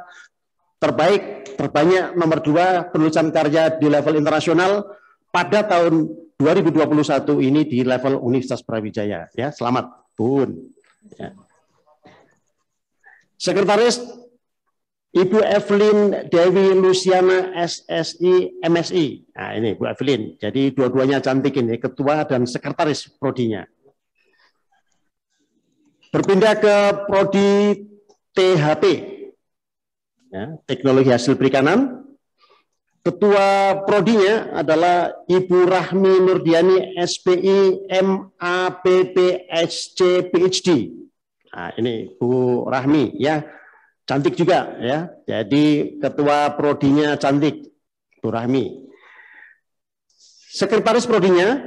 terbanyak nomor 2 penulisan karya di level internasional pada tahun 2021 ini di level Universitas Brawijaya, ya. Selamat, Bun. Ya. Sekretaris Ibu Evelyn Dewi Luciana SSI MSI. Nah, ini Bu Evelyn. Jadi dua-duanya cantik ini, ketua dan sekretaris prodinya. Berpindah ke prodi THP, ya, Teknologi Hasil Perikanan. Ketua prodinya adalah Ibu Rahmi Nurdiani SPI MAPPSC PhD. Nah, ini Bu Rahmi, ya, cantik juga, ya. Jadi ketua prodinya cantik, Bu Rahmi. Sekretaris prodinya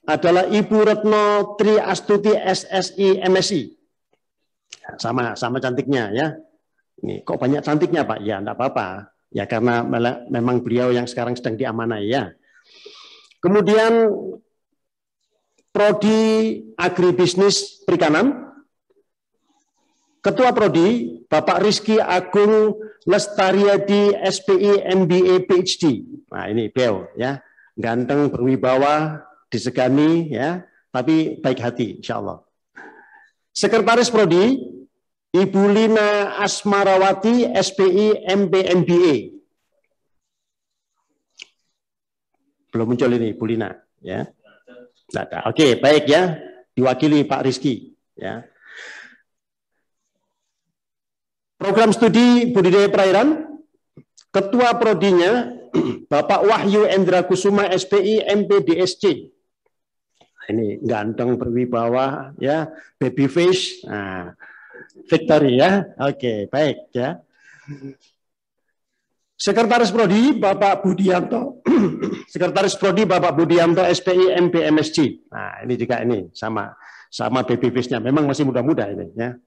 adalah Ibu Retno Tri Astuti SSI MSI. Sama cantiknya, ya. Ini kok banyak cantiknya, Pak? Ya, enggak apa-apa. Ya, karena memang beliau yang sekarang sedang diamanai, ya. Kemudian prodi Agribisnis Perikanan. Ketua prodi Bapak Rizky Agung Lestariadi SPI MBA PhD. Nah, ini beliau, ya. Ganteng, berwibawa, disegani, ya, tapi baik hati, insya Allah. Sekretaris prodi Ibu Lina Asmarawati SPI MBMBA. Belum muncul ini Bu Lina, ya. Oke, baik, ya. Diwakili Pak Rizky, ya. Program studi budidaya perairan Ketua prodinya Bapak Wahyu Endra Kusuma SPI MPDSC. Ini ganteng berwibawa ya, baby face. Nah, Victory ya. Oke, baik ya. Sekretaris Prodi Bapak Budianto. Sekretaris Prodi Bapak Budianto SPI MPMSG. Nah, ini juga ini sama baby face-nya. Memang masih muda-muda ini ya.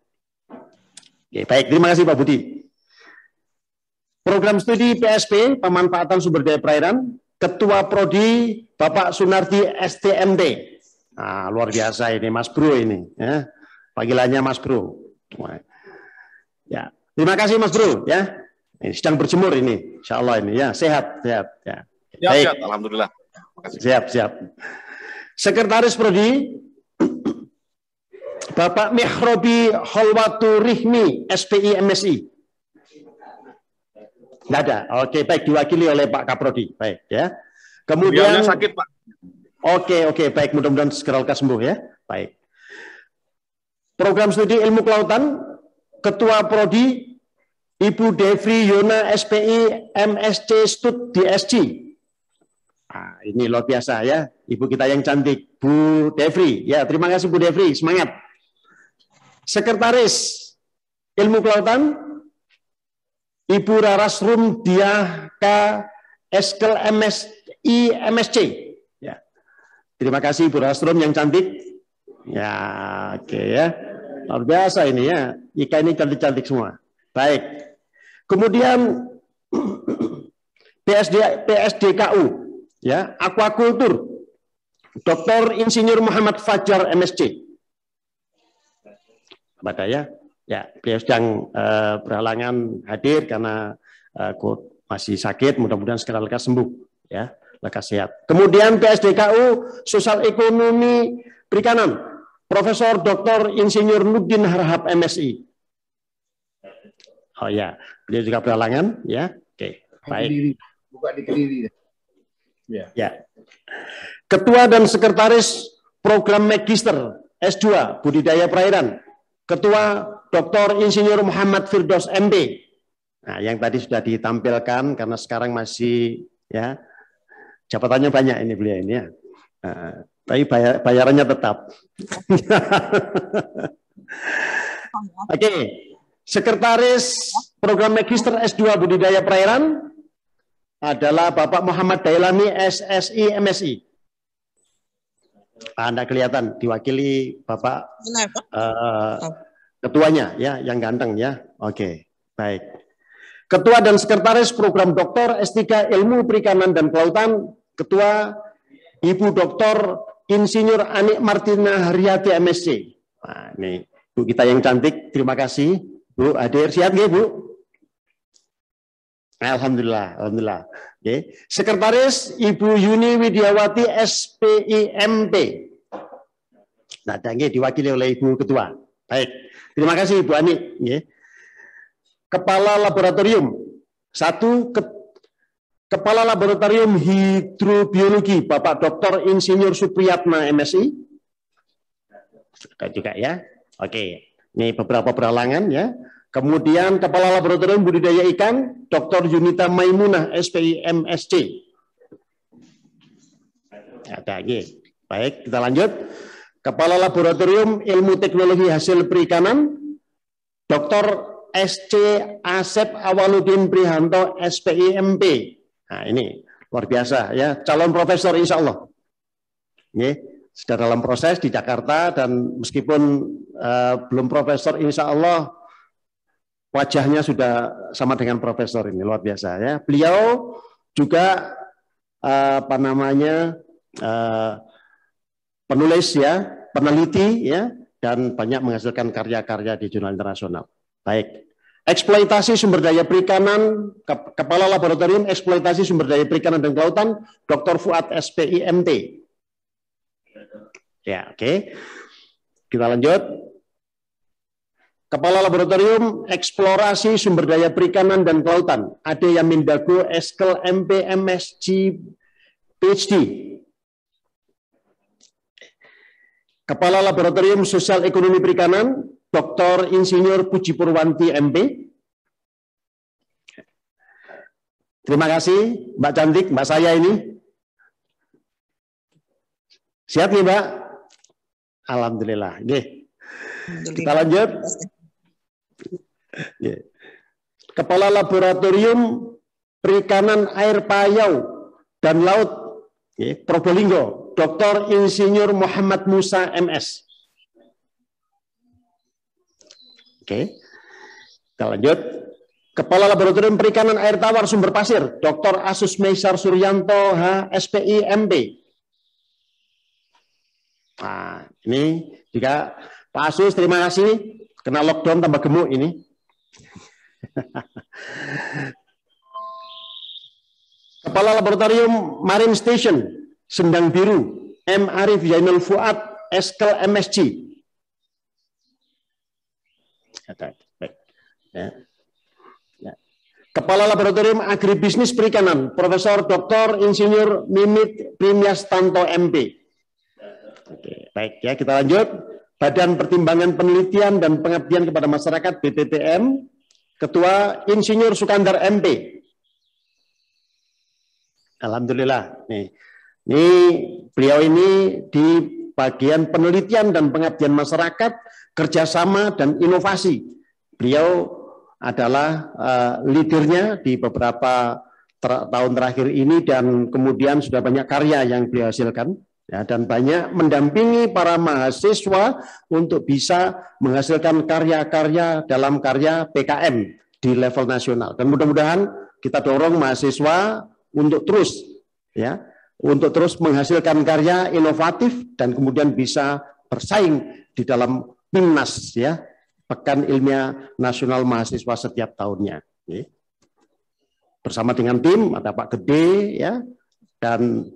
Oke, baik, terima kasih Pak Budi. Program studi PSP Pemanfaatan Sumber Daya Perairan, Ketua Prodi Bapak Sunardi STMT. Nah, luar biasa ini Mas Bro ini ya. Panggilannya Mas Bro. Ya, terima kasih Mas Bro ya. Ini sedang berjemur ini, insya Allah ini ya, sehat ya. Siap, alhamdulillah. Siap. Sekretaris Prodi Bapak Mihrobi Holwatu Rihmi SPI MSI. Tidak ada. Oke, baik, diwakili oleh Pak Kaprodi. Baik ya. Kemudian sakit, Pak. Oke, baik, mudah-mudahan segera lekas sembuh ya. Baik. Program studi ilmu kelautan, Ketua Prodi Ibu Devri Yona SPI MSC Stud DSG. Nah, ini luar biasa ya, Ibu kita yang cantik, Bu Devri. Ya, terima kasih Bu Devri, semangat. Sekretaris Ilmu Kelautan Ibu Raras Rum Diaka Eskel MSI MSC. Ya. Terima kasih Ibu Raras Rum yang cantik. Ya, oke ya. Luar biasa ini ya. Ika ini cantik-cantik semua. Baik. Kemudian PSDKU ya, Aquakultur. Dr. Insinyur Muhammad Fajar MSc. Pada ya. Ya, beliau sedang berhalangan hadir karena masih sakit, mudah-mudahan segera lekas sembuh ya, lekas sehat. Kemudian PSDKU Sosial Ekonomi Perikanan, Profesor Dr. Insinyur Nurdin Harhab MSI. Oh ya, beliau juga berhalangan ya. Oke, baik. Buka di Kediri. Ya. Ketua dan Sekretaris Program Magister S2 Budidaya Perairan, Ketua Dr. Insinyur Muhammad Firdaus MD. Nah, yang tadi sudah ditampilkan karena sekarang masih ya jabatannya banyak ini beliau ini ya. Tapi bayarannya tetap. Oke. Sekretaris Program Magister S2 Budidaya Perairan adalah Bapak Muhammad Dailami SSI MSI. Anda kelihatan diwakili Bapak ketuanya ya, yang ganteng ya. Oke, baik. Ketua dan Sekretaris Program Doktor S3 Ilmu Perikanan dan Kelautan, Ketua Ibu Dr. Insinyur Anik Martina Haryati MSc. Nah, ini Bu kita yang cantik, terima kasih. Bu, hadir, siap nggih, Bu? Alhamdulillah, alhamdulillah. Oke. Sekretaris Ibu Yuni Widiawati SPIMP. Nah, nggih diwakili oleh Ibu Ketua. Baik. Terima kasih Ibu Ani. Nggih. Kepala Laboratorium 1 Kepala Laboratorium Hidrobiologi Bapak Dr. Insinyur Supriyatna MSI. Juga ya. Oke. Ini beberapa perhalangan ya. Kemudian Kepala Laboratorium Budidaya Ikan, Dr. Yunita Maimunah, SPI MSc. Ada lagi. Baik, kita lanjut. Kepala Laboratorium Ilmu Teknologi Hasil Perikanan, Dr. SC Asep Awaludin Prihanto, SPI MP. Nah, ini luar biasa ya, calon profesor insya Allah. Ini sudah dalam proses di Jakarta dan meskipun belum profesor, insya Allah wajahnya sudah sama dengan profesor ini, luar biasa ya. Beliau juga penulis ya, peneliti ya, dan banyak menghasilkan karya-karya di jurnal internasional. Baik. Eksploitasi sumber daya perikanan, Kepala Laboratorium Eksploitasi Sumber Daya Perikanan dan Kelautan, Dr. Fuad SPI MT. Ya, oke. Kita lanjut. Kepala Laboratorium Eksplorasi Sumber Daya Perikanan dan Kelautan, Ade Yamin Dago Eskel MP MSc PhD. Kepala Laboratorium Sosial Ekonomi Perikanan, Dr. Insinyur Puji Purwanti MP. Terima kasih Mbak Cantik, Mbak saya ini. Siap nih Mbak? Alhamdulillah. Oke. Kita lanjut. Oke. Kepala Laboratorium Perikanan Air Payau dan Laut Probolinggo, Dr. Insinyur Muhammad Musa MS. Oke. Kita lanjut. Kepala Laboratorium Perikanan Air Tawar Sumber Pasir, Dr. Asus Meisar Suryanto HSPI MP. Nah, ini juga Pak Asus, terima kasih. Kena lockdown tambah gemuk ini. Kepala Laboratorium Marine Station Sendang Biru, M. Arif Zainul Fuad, Eskel MSc. Ya. Kepala Laboratorium Agribisnis Perikanan, Profesor Dr. Insinyur Mimit Primyastanto MP. Oke, baik ya, kita lanjut. Badan Pertimbangan Penelitian dan Pengabdian kepada Masyarakat BPPM, Ketua Insinyur Sukandar MP. Alhamdulillah. Nih beliau ini di bagian penelitian dan pengabdian masyarakat, kerjasama dan inovasi. Beliau adalah leadernya di beberapa tahun terakhir ini dan kemudian sudah banyak karya yang beliau hasilkan ya, dan banyak mendampingi para mahasiswa untuk bisa menghasilkan karya-karya dalam karya PKM di level nasional. Dan mudah-mudahan kita dorong mahasiswa untuk terus menghasilkan karya inovatif dan kemudian bisa bersaing di dalam PIMNAS ya. Pekan Ilmiah Nasional Mahasiswa setiap tahunnya. Bersama dengan tim ada Pak Gede ya dan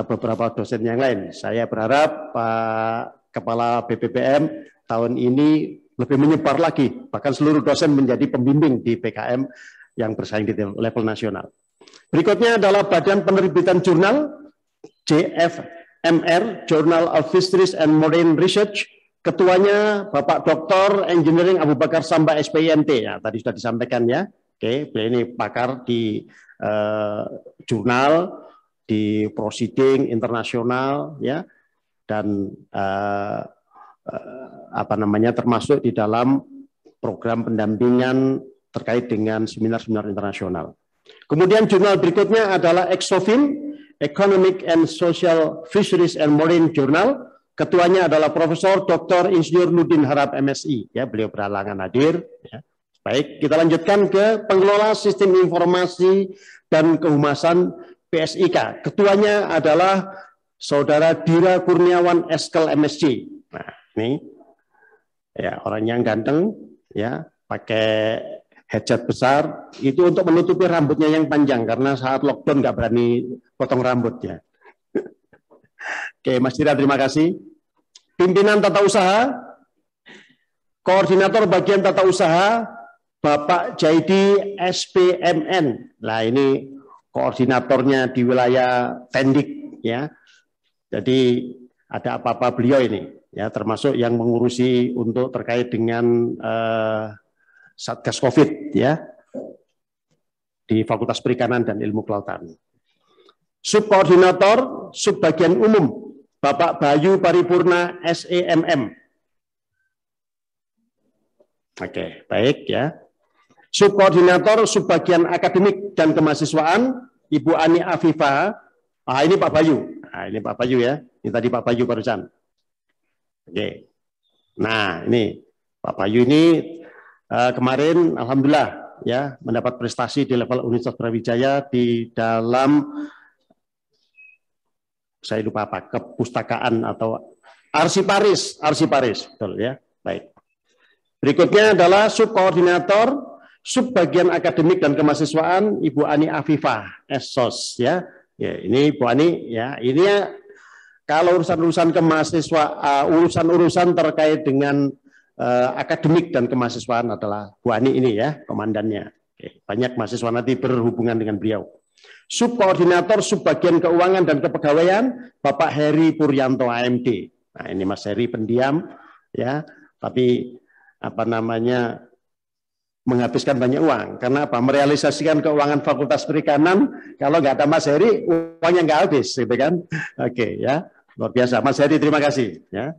beberapa dosen yang lain. Saya berharap Pak Kepala BPPM tahun ini lebih menyebar lagi, bahkan seluruh dosen menjadi pembimbing di PKM yang bersaing di level nasional. Berikutnya adalah Badan Penerbitan Jurnal JFMR, Journal of Fisheries and Marine Research. Ketuanya Bapak Dr. Engineering Abu Bakar Samba SPIMT, ya, tadi sudah disampaikan ya. Oke, beliau ini pakar di jurnal, di proceeding internasional, ya, dan termasuk di dalam program pendampingan terkait dengan seminar-seminar internasional. Kemudian jurnal berikutnya adalah EXOFIN, Economic and Social Fisheries and Marine Journal. Ketuanya adalah Profesor Dr. Insinyur Nudin Harap MSI, ya, beliau berhalangan hadir. Ya. Baik, kita lanjutkan ke Pengelola Sistem Informasi dan Kehumasan PSIK. Ketuanya adalah Saudara Dira Kurniawan Eskel MSc. Nah, ini ya orang yang ganteng, ya, pakai headset besar itu untuk menutupi rambutnya yang panjang karena saat lockdown nggak berani potong rambutnya. Oke, Mas Dira, terima kasih. Pimpinan Tata Usaha, Koordinator Bagian Tata Usaha, Bapak Jaidi SPMN. Nah, ini koordinatornya di wilayah Tendik, ya. Jadi ada apa-apa beliau ini, ya, termasuk yang mengurusi untuk terkait dengan Satgas COVID, ya, di Fakultas Perikanan dan Ilmu Kelautan. Subkoordinator Subbagian Umum, Bapak Bayu Paripurna SEMM. Oke, baik ya. Subkoordinator Subbagian Akademik dan Kemahasiswaan, Ibu Ani Afifah. Ah, ini Pak Bayu. Nah, ini Pak Bayu ya. Ini tadi Pak Bayu barusan. Oke. Nah, ini Pak Bayu ini kemarin alhamdulillah ya mendapat prestasi di level Universitas Brawijaya di dalam, saya lupa apa, kepustakaan atau arsiparis, betul ya. Baik. Berikutnya adalah subkoordinator Subbagian Akademik dan Kemahasiswaan, Ibu Ani Afifah, SOS ya. Ya, ini Bu Ani ya, ini ya, kalau urusan-urusan kemahasiswaan, urusan-urusan terkait dengan akademik dan kemahasiswaan adalah Bu Ani ini ya, komandannya. Oke, banyak mahasiswa nanti berhubungan dengan beliau. Subkoordinator Subbagian Keuangan dan Kepegawaian, Bapak Heri Puryanto AMD. Nah, ini Mas Heri pendiam ya, tapi apa namanya menghabiskan banyak uang. Karena apa? Merealisasikan keuangan Fakultas Perikanan, kalau nggak ada Mas Heri, uangnya nggak habis, gitu kan? Oke, ya, luar biasa. Mas Heri, terima kasih. Ya.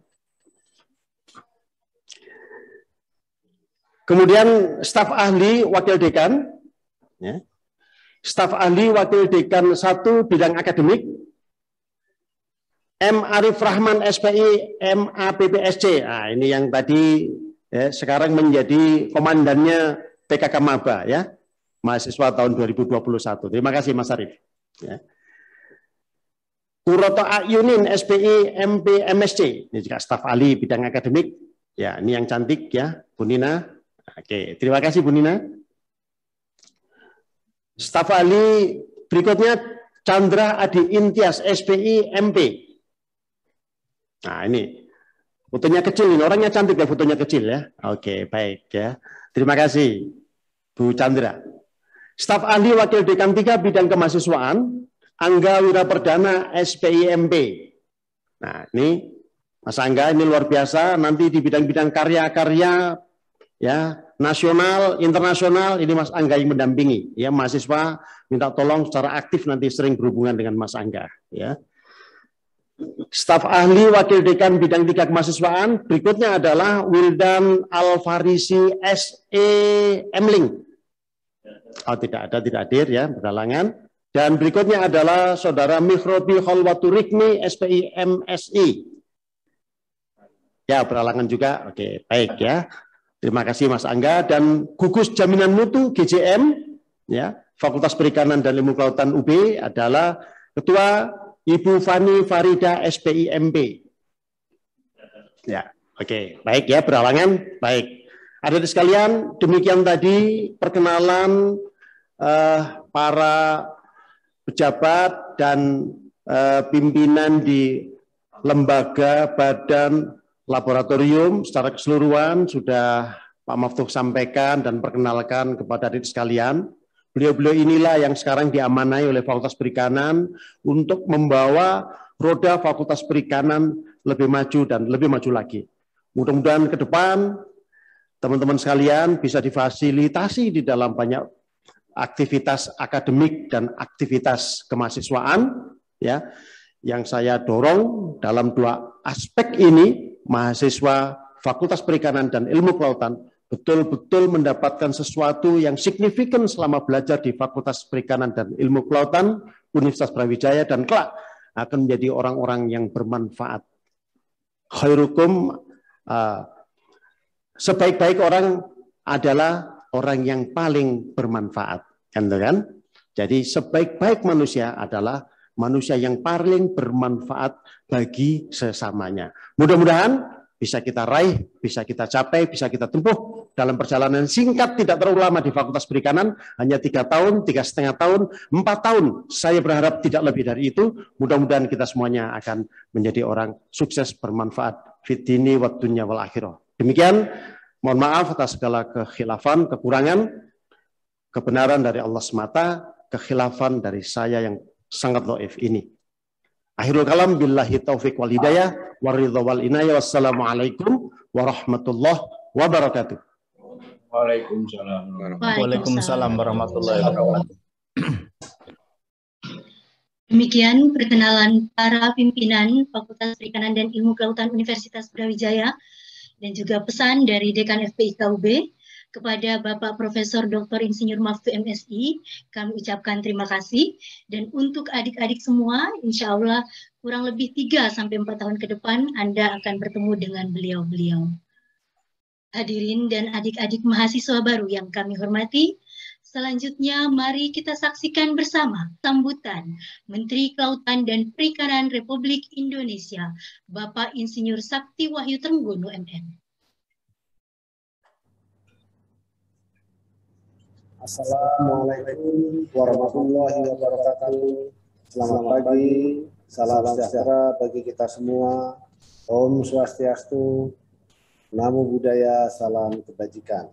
Kemudian staf ahli wakil dekan, ya. Staf ahli wakil dekan 1 bidang akademik, M. Arif Rahman SPI MA PPSC. Nah, ini yang tadi ya, sekarang menjadi komandannya PKK Maba ya, mahasiswa tahun 2021. Terima kasih Mas Arif. Ya. Kuroto Ayunin SPI MP MSC. Ini juga staf ahli bidang akademik. Ya, ini yang cantik ya, Bu Nina. Oke, terima kasih Bu Nina. Staf ahli berikutnya Chandra Adi Intias SPI MP. Nah, ini fotonya kecil, ini orangnya cantik ya, fotonya kecil ya. Oke, baik ya. Terima kasih Bu Chandra. Staf ahli wakil dekan 3 bidang kemahasiswaan Angga Wiraperdana SPI MP. Nah, ini Mas Angga ini luar biasa, nanti di bidang-bidang karya-karya ya, nasional, internasional, ini Mas Angga yang mendampingi ya, mahasiswa minta tolong secara aktif nanti sering berhubungan dengan Mas Angga ya. Staf ahli wakil dekan bidang 3 kemahasiswaan berikutnya adalah Wildan Alfarisi SE Emling. Oh, tidak ada, tidak hadir ya, berhalangan. Dan berikutnya adalah Saudara Mikhrobi Kholwaturikmi SPI MSI. Ya, berhalangan juga. Oke, baik ya. Terima kasih Mas Angga. Dan gugus jaminan mutu GJM ya, Fakultas Perikanan dan Ilmu Kelautan UB adalah Ketua Ibu Fani Farida SPI MP. Ya, oke, baik ya, berhalangan. Baik. Adik sekalian, demikian tadi perkenalan para pejabat dan pimpinan di lembaga, badan, laboratorium secara keseluruhan sudah Pak Maftuh sampaikan dan perkenalkan kepada adik sekalian. Beliau-beliau inilah yang sekarang diamanai oleh Fakultas Perikanan untuk membawa roda Fakultas Perikanan lebih maju dan lebih maju lagi. Mudah-mudahan ke depan teman-teman sekalian bisa difasilitasi di dalam banyak aktivitas akademik dan aktivitas kemahasiswaan ya. Yang saya dorong dalam 2 aspek ini, mahasiswa Fakultas Perikanan dan Ilmu Kelautan betul-betul mendapatkan sesuatu yang signifikan selama belajar di Fakultas Perikanan dan Ilmu Kelautan Universitas Brawijaya dan kelak akan menjadi orang-orang yang bermanfaat. Khairukum, sebaik-baik orang adalah orang yang paling bermanfaat, kan? Jadi sebaik-baik manusia adalah manusia yang paling bermanfaat bagi sesamanya. Mudah-mudahan bisa kita raih, bisa kita capai, bisa kita tempuh dalam perjalanan singkat, tidak terlalu lama di Fakultas Perikanan, hanya 3 tahun, 3,5 tahun, 4 tahun. Saya berharap tidak lebih dari itu. Mudah-mudahan kita semuanya akan menjadi orang sukses, bermanfaat fid dini wad dunya wal akhirah. Demikian, mohon maaf atas segala kekhilafan, kekurangan, kebenaran dari Allah semata, kekhilafan dari saya yang sangat dhaif ini. Akhirul kalam billahi taufiq wal hidayah waridha wal inayah. Wassalamualaikum warahmatullahi wabarakatuh. Waalaikumsalam. Waalaikumsalam warahmatullahi wabarakatuh. Demikian perkenalan para pimpinan Fakultas Perikanan dan Ilmu Kelautan Universitas Brawijaya dan juga pesan dari Dekan FPIK UB kepada Bapak Profesor Dr. Insinyur Maftuh MSI, kami ucapkan terima kasih. Dan untuk adik-adik semua, insya Allah kurang lebih 3-4 tahun ke depan Anda akan bertemu dengan beliau-beliau. Hadirin dan adik-adik mahasiswa baru yang kami hormati, selanjutnya mari kita saksikan bersama sambutan Menteri Kelautan dan Perikanan Republik Indonesia, Bapak Insinyur Sakti Wahyu Trenggono MM. Assalamualaikum warahmatullahi wabarakatuh. Selamat pagi, salam sejahtera bagi kita semua. Om Swastiastu, Namo Buddhaya, salam kebajikan.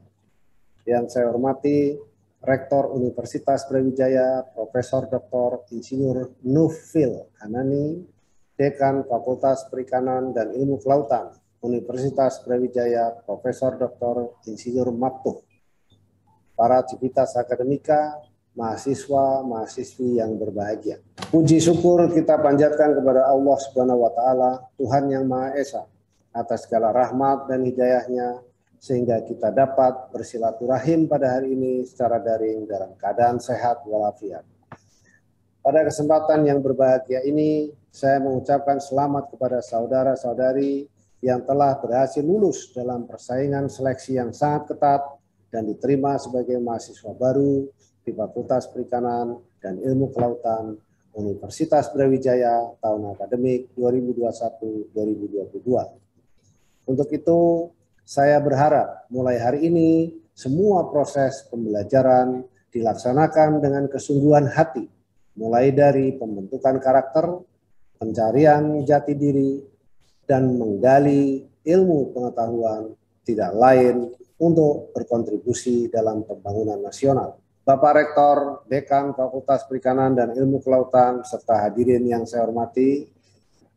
Yang saya hormati Rektor Universitas Brawijaya, Profesor Dr. Insinyur Nufil Hanani, Dekan Fakultas Perikanan dan Ilmu Kelautan Universitas Brawijaya, Profesor Dr. Insinyur Maftuh. para civitas akademika, mahasiswa, mahasiswi yang berbahagia. Puji syukur kita panjatkan kepada Allah Subhanahu wa taala, Tuhan yang Maha Esa, atas segala rahmat dan hidayahnya sehingga kita dapat bersilaturahim pada hari ini secara daring dalam keadaan sehat walafiat. Pada kesempatan yang berbahagia ini, saya mengucapkan selamat kepada saudara-saudari yang telah berhasil lulus dalam persaingan seleksi yang sangat ketat dan diterima sebagai mahasiswa baru di Fakultas Perikanan dan Ilmu Kelautan Universitas Brawijaya tahun akademik 2021-2022. Untuk itu, saya berharap mulai hari ini semua proses pembelajaran dilaksanakan dengan kesungguhan hati, mulai dari pembentukan karakter, pencarian jati diri, dan menggali ilmu pengetahuan tidak lain untuk berkontribusi dalam pembangunan nasional. Bapak Rektor, Dekan Fakultas Perikanan dan Ilmu Kelautan, serta hadirin yang saya hormati,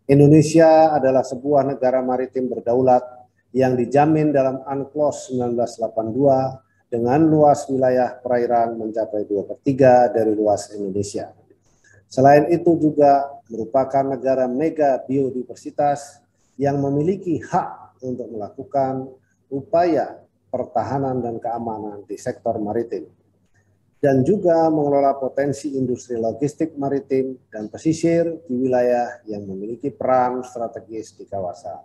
Indonesia adalah sebuah negara maritim berdaulat yang dijamin dalam UNCLOS 1982 dengan luas wilayah perairan mencapai 2/3 dari luas Indonesia. Selain itu juga merupakan negara mega biodiversitas yang memiliki hak untuk melakukan upaya pertahanan dan keamanan di sektor maritim, dan juga mengelola potensi industri logistik maritim dan pesisir di wilayah yang memiliki peran strategis di kawasan.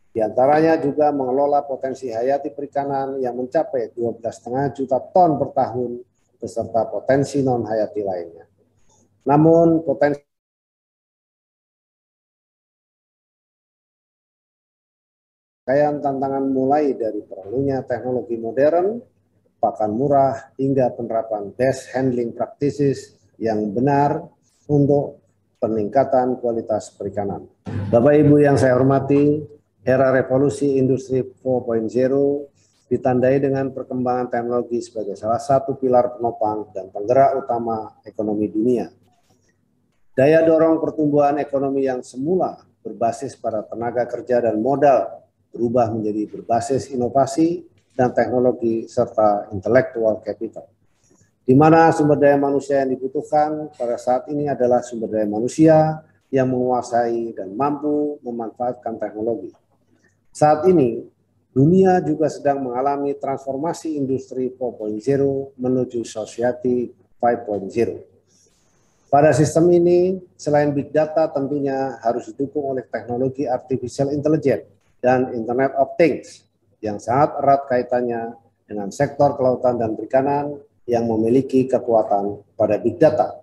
Di antaranya juga mengelola potensi hayati perikanan yang mencapai 12,5 juta ton per tahun beserta potensi non-hayati lainnya. Namun potensi tantangan mulai dari perlunya teknologi modern, pakan murah, hingga penerapan best handling practices yang benar untuk peningkatan kualitas perikanan. Bapak Ibu yang saya hormati, era revolusi industri 4.0 ditandai dengan perkembangan teknologi sebagai salah satu pilar penopang dan penggerak utama ekonomi dunia. Daya dorong pertumbuhan ekonomi yang semula berbasis pada tenaga kerja dan modal berubah menjadi berbasis inovasi dan teknologi serta intellectual capital, di mana sumber daya manusia yang dibutuhkan pada saat ini adalah sumber daya manusia yang menguasai dan mampu memanfaatkan teknologi. Saat ini, dunia juga sedang mengalami transformasi industri 4.0 menuju society 5.0. Pada sistem ini, selain big data tentunya harus didukung oleh teknologi artificial intelligence dan Internet of Things yang sangat erat kaitannya dengan sektor kelautan dan perikanan yang memiliki kekuatan pada big data.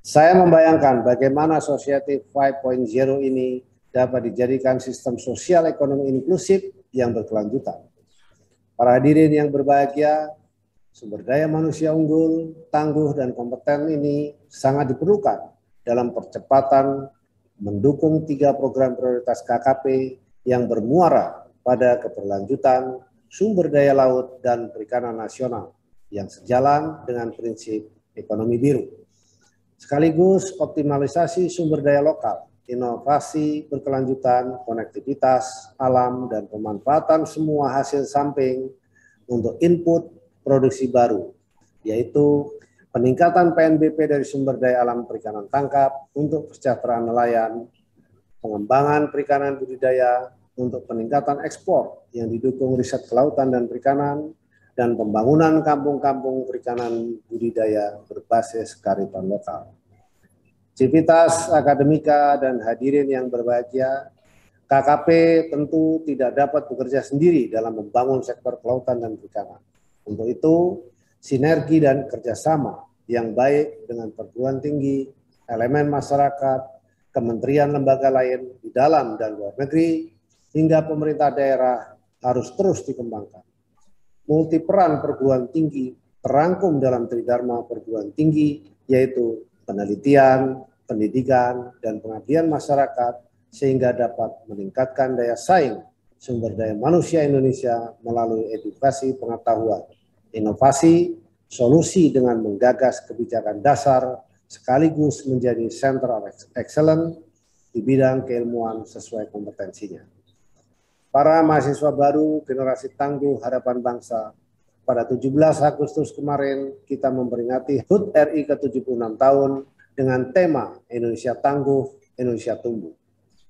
Saya membayangkan bagaimana Society 5.0 ini dapat dijadikan sistem sosial ekonomi inklusif yang berkelanjutan. Para hadirin yang berbahagia, sumber daya manusia unggul, tangguh, dan kompeten ini sangat diperlukan dalam percepatan mendukung 3 program prioritas KKP yang bermuara pada keberlanjutan sumber daya laut dan perikanan nasional yang sejalan dengan prinsip ekonomi biru. Sekaligus optimalisasi sumber daya lokal, inovasi berkelanjutan, konektivitas alam, dan pemanfaatan semua hasil samping untuk input produksi baru, yaitu peningkatan PNBP dari sumber daya alam perikanan tangkap untuk kesejahteraan nelayan, pengembangan perikanan budidaya untuk peningkatan ekspor yang didukung riset kelautan dan perikanan, dan pembangunan kampung-kampung perikanan budidaya berbasis kearifan lokal. Civitas akademika dan hadirin yang berbahagia, KKP tentu tidak dapat bekerja sendiri dalam membangun sektor kelautan dan perikanan. Untuk itu, sinergi dan kerjasama yang baik dengan perguruan tinggi, elemen masyarakat, kementerian lembaga lain di dalam dan luar negeri, hingga pemerintah daerah harus terus dikembangkan. Multiperan perguruan tinggi terangkum dalam Tridharma perguruan tinggi, yaitu penelitian, pendidikan, dan pengabdian masyarakat, sehingga dapat meningkatkan daya saing sumber daya manusia Indonesia melalui edukasi pengetahuan, inovasi, solusi dengan menggagas kebijakan dasar, sekaligus menjadi center of excellence di bidang keilmuan sesuai kompetensinya. Para mahasiswa baru generasi tangguh harapan bangsa, pada 17 Agustus kemarin kita memperingati HUT RI ke-76 tahun dengan tema Indonesia Tangguh, Indonesia Tumbuh.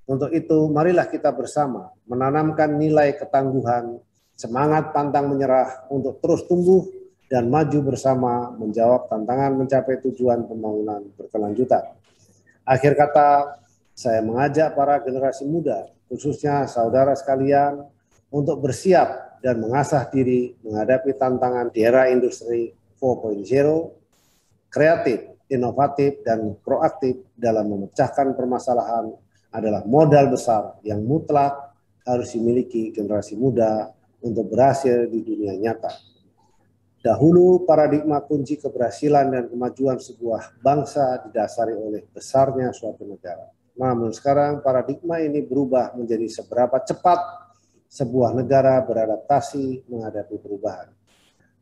Untuk itu, marilah kita bersama menanamkan nilai ketangguhan, semangat pantang menyerah untuk terus tumbuh dan maju bersama menjawab tantangan mencapai tujuan pembangunan berkelanjutan. Akhir kata, saya mengajak para generasi muda, khususnya saudara sekalian, untuk bersiap dan mengasah diri menghadapi tantangan di era industri 4.0, kreatif, inovatif, dan proaktif dalam memecahkan permasalahan adalah modal besar yang mutlak harus dimiliki generasi muda untuk berhasil di dunia nyata. Dahulu paradigma kunci keberhasilan dan kemajuan sebuah bangsa didasari oleh besarnya suatu negara. Namun sekarang paradigma ini berubah menjadi seberapa cepat sebuah negara beradaptasi menghadapi perubahan.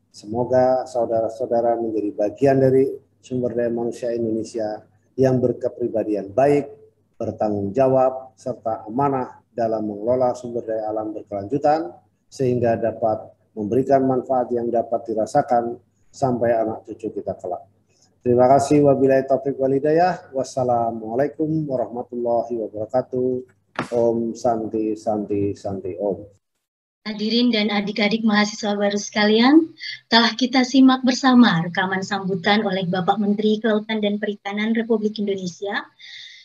Semoga saudara-saudara menjadi bagian dari sumber daya manusia Indonesia yang berkepribadian baik, bertanggung jawab, serta amanah dalam mengelola sumber daya alam berkelanjutan, sehingga dapat memberikan manfaat yang dapat dirasakan sampai anak cucu kita kelak. Terima kasih. Wabillahi taufiq wal hidayah. Wassalamualaikum warahmatullahi wabarakatuh. Om Santi Santi Santi Om. Hadirin dan adik-adik mahasiswa baru sekalian, telah kita simak bersama rekaman sambutan oleh Bapak Menteri Kelautan dan Perikanan Republik Indonesia.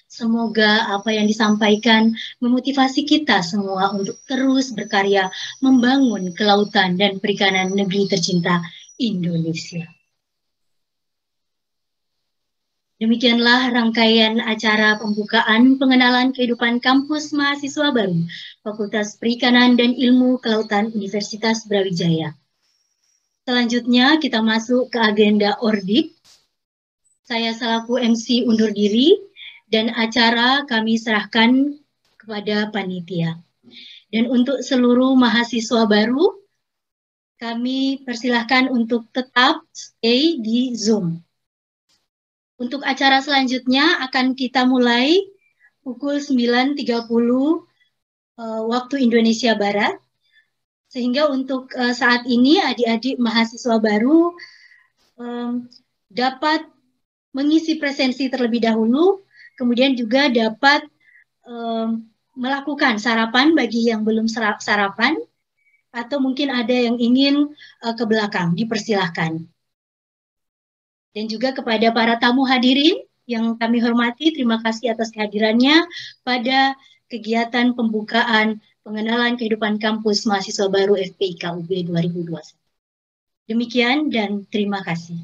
Semoga apa yang disampaikan memotivasi kita semua untuk terus berkarya membangun kelautan dan perikanan negeri tercinta Indonesia. Demikianlah rangkaian acara pembukaan pengenalan kehidupan kampus mahasiswa baru Fakultas Perikanan dan Ilmu Kelautan Universitas Brawijaya. Selanjutnya kita masuk ke agenda Ordik. Saya selaku MC undur diri dan acara kami serahkan kepada panitia. Dan untuk seluruh mahasiswa baru, kami persilahkan untuk tetap stay di Zoom. Untuk acara selanjutnya akan kita mulai pukul 9.30 waktu Indonesia Barat. Sehingga untuk saat ini adik-adik mahasiswa baru dapat mengisi presensi terlebih dahulu, kemudian juga dapat melakukan sarapan bagi yang belum sarapan, atau mungkin ada yang ingin ke belakang, dipersilahkan. Dan juga kepada para tamu hadirin yang kami hormati, terima kasih atas kehadirannya pada kegiatan pembukaan pengenalan kehidupan kampus mahasiswa baru FPIK UB 2021. Demikian dan terima kasih.